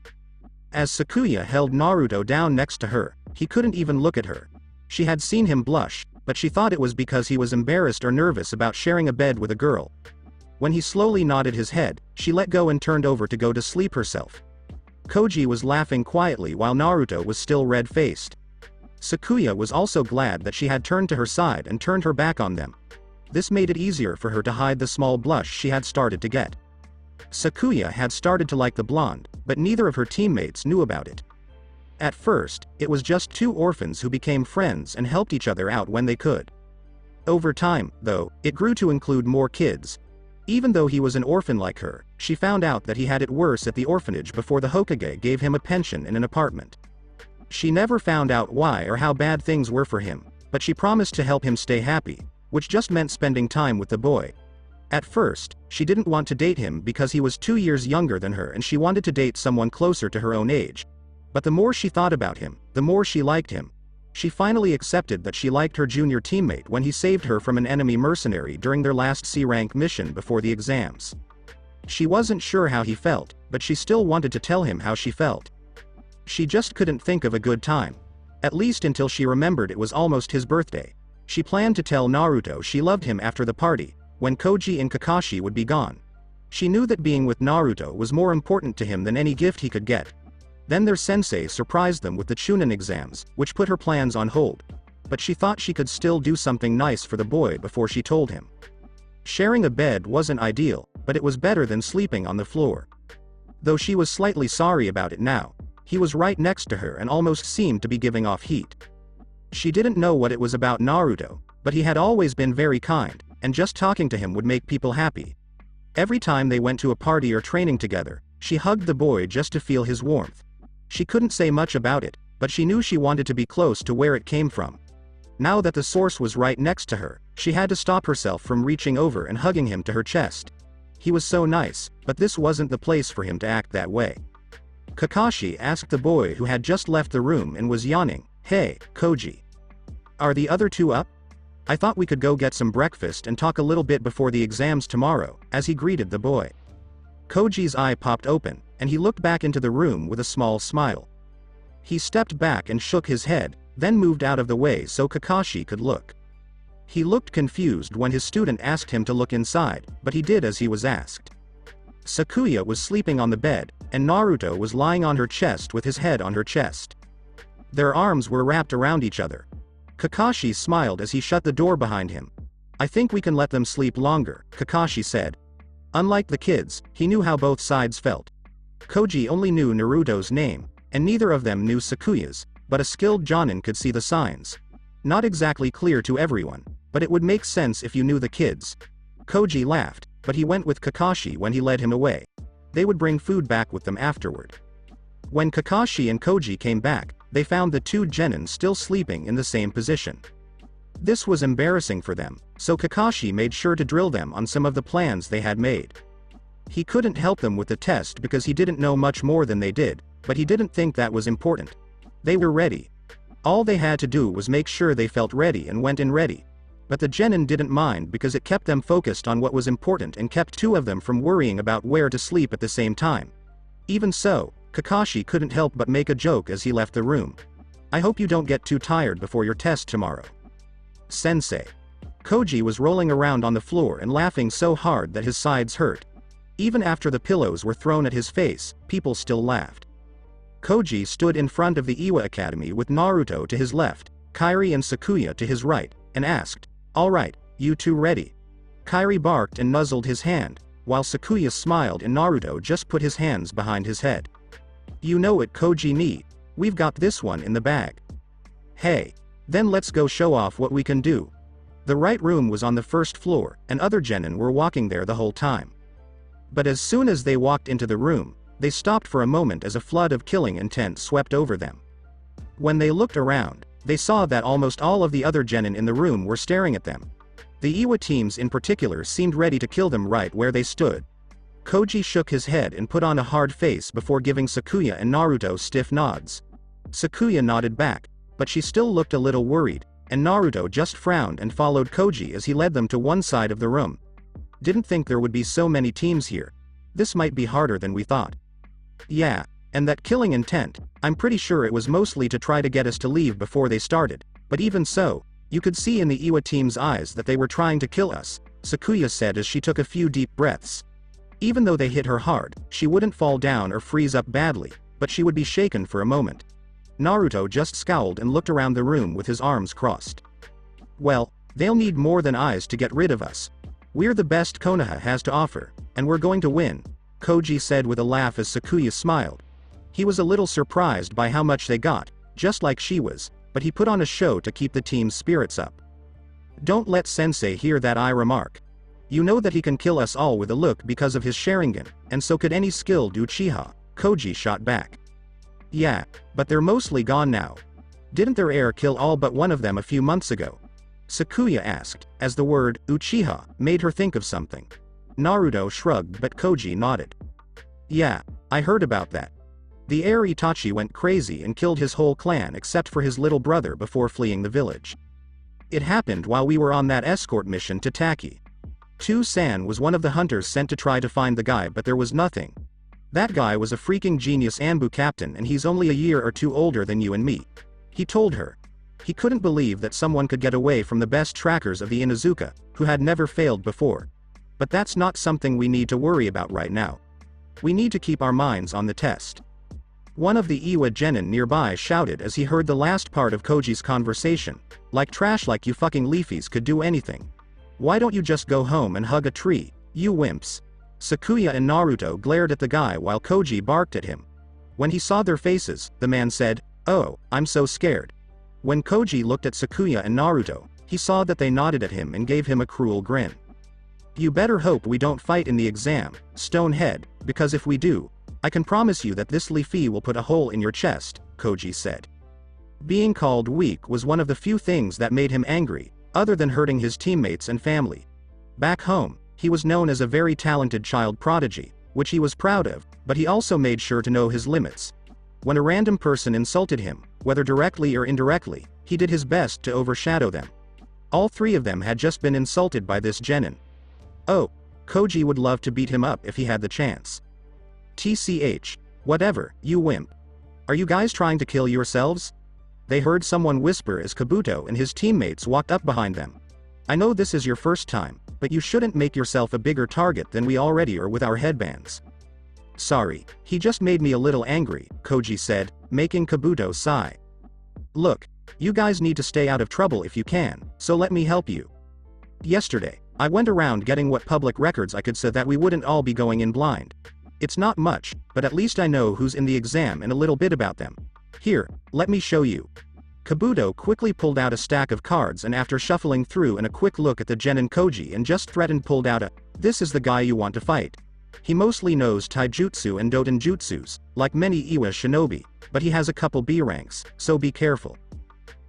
As Sakuya held Naruto down next to her, he couldn't even look at her. She had seen him blush, but she thought it was because he was embarrassed or nervous about sharing a bed with a girl. When he slowly nodded his head, she let go and turned over to go to sleep herself. Koji was laughing quietly while Naruto was still red-faced. Sakuya was also glad that she had turned to her side and turned her back on them. This made it easier for her to hide the small blush she had started to get. Sakuya had started to like the blonde, but neither of her teammates knew about it. At first, it was just two orphans who became friends and helped each other out when they could. Over time, though, it grew to include more kids. Even though he was an orphan like her, she found out that he had it worse at the orphanage before the Hokage gave him a pension and an apartment. She never found out why or how bad things were for him, but she promised to help him stay happy, which just meant spending time with the boy. At first, she didn't want to date him because he was 2 years younger than her and she wanted to date someone closer to her own age. But the more she thought about him, the more she liked him. She finally accepted that she liked her junior teammate when he saved her from an enemy mercenary during their last C-rank mission before the exams. She wasn't sure how he felt, but she still wanted to tell him how she felt. She just couldn't think of a good time. At least until she remembered it was almost his birthday. She planned to tell Naruto she loved him after the party, when Koji and Kakashi would be gone. She knew that being with Naruto was more important to him than any gift he could get. Then their sensei surprised them with the Chunin exams, which put her plans on hold. But she thought she could still do something nice for the boy before she told him. Sharing a bed wasn't ideal, but it was better than sleeping on the floor. Though she was slightly sorry about it now. He was right next to her and almost seemed to be giving off heat. She didn't know what it was about Naruto, but he had always been very kind, and just talking to him would make people happy. Every time they went to a party or training together, she hugged the boy just to feel his warmth. She couldn't say much about it, but she knew she wanted to be close to where it came from. Now that the source was right next to her, she had to stop herself from reaching over and hugging him to her chest. He was so nice, but this wasn't the place for him to act that way. Kakashi asked the boy who had just left the room and was yawning, "Hey, Koji. Are the other two up? I thought we could go get some breakfast and talk a little bit before the exams tomorrow," as he greeted the boy. Koji's eye popped open, and he looked back into the room with a small smile. He stepped back and shook his head, then moved out of the way so Kakashi could look. He looked confused when his student asked him to look inside, but he did as he was asked. Sakuya was sleeping on the bed, and Naruto was lying on her chest with his head on her chest. Their arms were wrapped around each other. Kakashi smiled as he shut the door behind him. "I think we can let them sleep longer," Kakashi said. Unlike the kids, he knew how both sides felt. Koji only knew Naruto's name, and neither of them knew Sakuya's, but a skilled Jonin could see the signs. Not exactly clear to everyone, but it would make sense if you knew the kids. Koji laughed, but he went with Kakashi when he led him away. They would bring food back with them afterward. When Kakashi and Koji came back, they found the two genin still sleeping in the same position. This was embarrassing for them, so Kakashi made sure to drill them on some of the plans they had made. He couldn't help them with the test because he didn't know much more than they did, but he didn't think that was important. They were ready. All they had to do was make sure they felt ready and went in ready. But the genin didn't mind because it kept them focused on what was important and kept two of them from worrying about where to sleep at the same time. Even so, Kakashi couldn't help but make a joke as he left the room. I hope you don't get too tired before your test tomorrow. Sensei. Koji was rolling around on the floor and laughing so hard that his sides hurt. Even after the pillows were thrown at his face, people still laughed. Koji stood in front of the Iwa Academy with Naruto to his left, Kairi and Sakuya to his right, and asked, "Alright, you two ready?" Kairi barked and nuzzled his hand, while Sakuya smiled and Naruto just put his hands behind his head. "You know it, Koji-ni, we've got this one in the bag." "Hey. Then let's go show off what we can do." The right room was on the first floor, and other genin were walking there the whole time. But as soon as they walked into the room, they stopped for a moment as a flood of killing intent swept over them. When they looked around, they saw that almost all of the other genin in the room were staring at them. The Iwa teams in particular seemed ready to kill them right where they stood. Koji shook his head and put on a hard face before giving Sakuya and Naruto stiff nods. Sakuya nodded back, but she still looked a little worried, and Naruto just frowned and followed Koji as he led them to one side of the room. "Didn't think there would be so many teams here. This might be harder than we thought." "Yeah, and that killing intent, I'm pretty sure it was mostly to try to get us to leave before they started, but even so, you could see in the Iwa team's eyes that they were trying to kill us," Sakuya said as she took a few deep breaths. Even though they hit her hard, she wouldn't fall down or freeze up badly, but she would be shaken for a moment. Naruto just scowled and looked around the room with his arms crossed. "Well, they'll need more than eyes to get rid of us. We're the best Konoha has to offer, and we're going to win," Koji said with a laugh as Sakuya smiled. He was a little surprised by how much they got, just like she was, but he put on a show to keep the team's spirits up. "Don't let Sensei hear that I remark. You know that he can kill us all with a look because of his Sharingan, and so could any skilled Uchiha," Koji shot back. "Yeah, but they're mostly gone now. Didn't their heir kill all but one of them a few months ago?" Sakuya asked, as the word Uchiha made her think of something. Naruto shrugged but Koji nodded. "Yeah, I heard about that. The heir Itachi went crazy and killed his whole clan except for his little brother before fleeing the village. It happened while we were on that escort mission to Taki. Tu-san was one of the hunters sent to try to find the guy, but there was nothing. That guy was a freaking genius Anbu captain and he's only a year or two older than you and me," he told her. He couldn't believe that someone could get away from the best trackers of the Inuzuka, who had never failed before. But that's not something we need to worry about right now. We need to keep our minds on the test. One of the Iwa genin nearby shouted as he heard the last part of Koji's conversation. "Like trash, like you fucking leafies could do anything. Why don't you just go home and hug a tree, you wimps?" Sakuya and Naruto glared at the guy while Koji barked at him. When he saw their faces, the man said, "Oh, I'm so scared." When Koji looked at Sakuya and Naruto, he saw that they nodded at him and gave him a cruel grin. "You better hope we don't fight in the exam, Stonehead, because if we do, I can promise you that this leafy will put a hole in your chest," Koji said. Being called weak was one of the few things that made him angry, other than hurting his teammates and family. Back home, he was known as a very talented child prodigy, which he was proud of, but he also made sure to know his limits. When a random person insulted him, whether directly or indirectly, he did his best to overshadow them. All three of them had just been insulted by this genin. Oh, Koji would love to beat him up if he had the chance. "TCH, whatever, you wimp. Are you guys trying to kill yourselves?" They heard someone whisper as Kabuto and his teammates walked up behind them. "I know this is your first time, but you shouldn't make yourself a bigger target than we already are with our headbands." "Sorry, he just made me a little angry," Koji said, making Kabuto sigh. "Look, you guys need to stay out of trouble if you can, so let me help you. Yesterday, I went around getting what public records I could so that we wouldn't all be going in blind. It's not much, but at least I know who's in the exam and a little bit about them. Here, let me show you." Kabuto quickly pulled out a stack of cards and after shuffling through and a quick look at the genin Koji and just threatened pulled out a, "This is the guy you want to fight. He mostly knows taijutsu and doten jutsus, like many Iwa shinobi, but he has a couple B ranks, so be careful."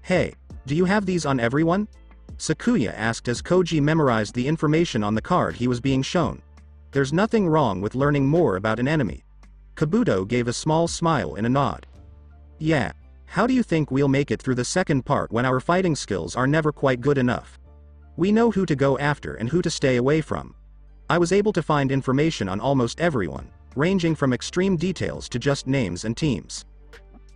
"Hey, do you have these on everyone?" Sakuya asked as Koji memorized the information on the card he was being shown. There's nothing wrong with learning more about an enemy. Kabuto gave a small smile and a nod. "Yeah. How do you think we'll make it through the second part when our fighting skills are never quite good enough? We know who to go after and who to stay away from. I was able to find information on almost everyone, ranging from extreme details to just names and teams."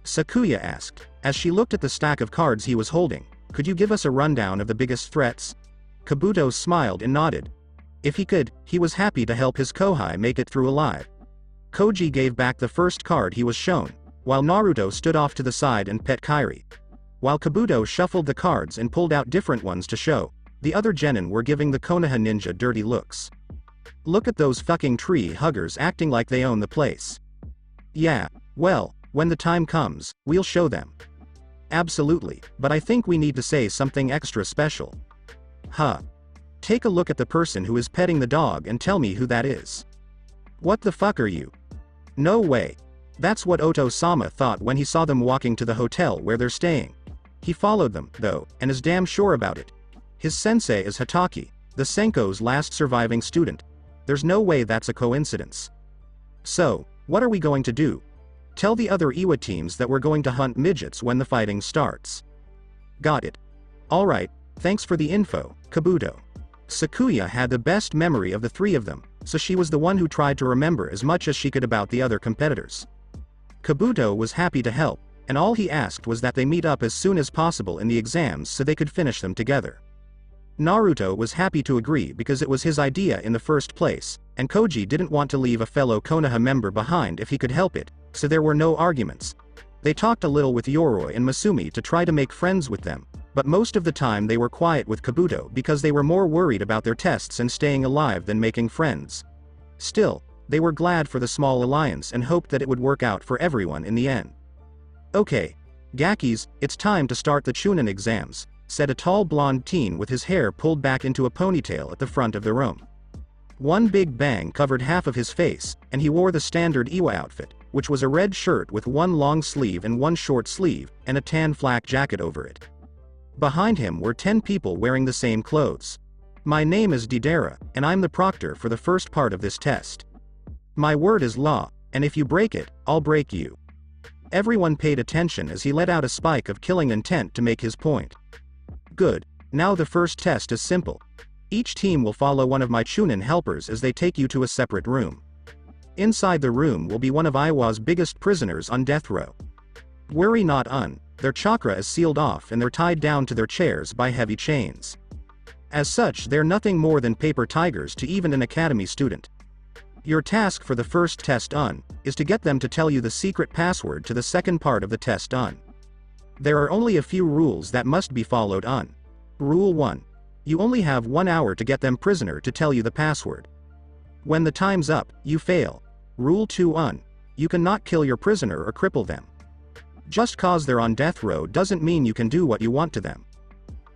Sakuya asked, as she looked at the stack of cards he was holding. Could you give us a rundown of the biggest threats? Kabuto smiled and nodded. If he could, he was happy to help his Kohai make it through alive. Koji gave back the first card he was shown, while Naruto stood off to the side and pet Kairi. While Kabuto shuffled the cards and pulled out different ones to show, the other genin were giving the Konoha ninja dirty looks. Look at those fucking tree huggers acting like they own the place. Yeah, well, when the time comes, we'll show them. Absolutely, but I think we need to say something extra special. Huh. Take a look at the person who is petting the dog and tell me who that is. What the fuck are you? No way. That's what Oto-sama thought when he saw them walking to the hotel where they're staying. He followed them, though, and is damn sure about it. His sensei is Hataki, the Senko's last surviving student. There's no way that's a coincidence. So, what are we going to do? Tell the other Iwa teams that we're going to hunt midgets when the fighting starts. Got it. Alright, thanks for the info, Kabuto. Sakuya had the best memory of the three of them, so she was the one who tried to remember as much as she could about the other competitors. Kabuto was happy to help, and all he asked was that they meet up as soon as possible in the exams so they could finish them together. Naruto was happy to agree because it was his idea in the first place, and Koji didn't want to leave a fellow Konoha member behind if he could help it, so there were no arguments. They talked a little with Yoroi and Masumi to try to make friends with them, but most of the time they were quiet with Kabuto because they were more worried about their tests and staying alive than making friends. Still, they were glad for the small alliance and hoped that it would work out for everyone in the end. Okay, Gakis, it's time to start the Chunin exams, said a tall blonde teen with his hair pulled back into a ponytail at the front of the room. One big bang covered half of his face, and he wore the standard Iwa outfit, which was a red shirt with one long sleeve and one short sleeve, and a tan flak jacket over it. Behind him were 10 people wearing the same clothes. My name is Didera, and I'm the proctor for the first part of this test. My word is law, and if you break it, I'll break you. Everyone paid attention as he let out a spike of killing intent to make his point. Good, now the first test is simple. Each team will follow one of my Chunin helpers as they take you to a separate room. Inside the room will be one of Iwa's biggest prisoners on death row. Worry not their chakra is sealed off and they're tied down to their chairs by heavy chains. As such, they're nothing more than paper tigers to even an academy student. Your task for the first test is to get them to tell you the secret password to the second part of the test There are only a few rules that must be followed Rule 1. You only have 1 hour to get them prisoner to tell you the password. When the time's up, you fail. Rule 2. You cannot kill your prisoner or cripple them. Just cause they're on death row doesn't mean you can do what you want to them.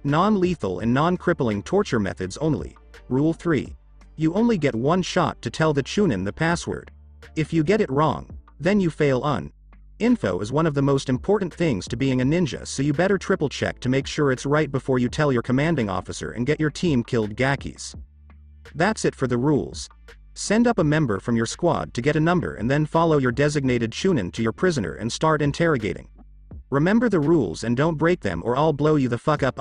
Non-lethal and non-crippling torture methods only. Rule 3. You only get 1 shot to tell the Chunin the password. If you get it wrong, then you fail Info is one of the most important things to being a ninja, so you better triple check to make sure it's right before you tell your commanding officer and get your team killed Gakis. That's it for the rules. Send up a member from your squad to get a number and then follow your designated Chunin to your prisoner and start interrogating. Remember the rules and don't break them or I'll blow you the fuck up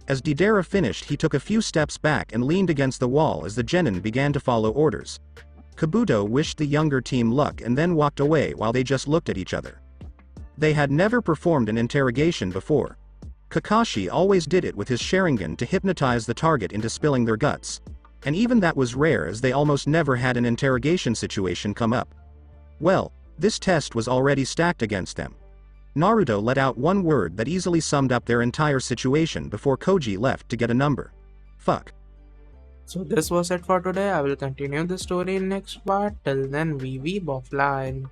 As Didera finished, he took a few steps back and leaned against the wall as the genin began to follow orders. Kabuto wished the younger team luck and then walked away while they just looked at each other. They had never performed an interrogation before. Kakashi always did it with his Sharingan to hypnotize the target into spilling their guts. And even that was rare as they almost never had an interrogation situation come up. Well, this test was already stacked against them. Naruto let out one word that easily summed up their entire situation before Koji left to get a number. Fuck. So this was it for today. I will continue the story in next part. Till then, we weeb offline.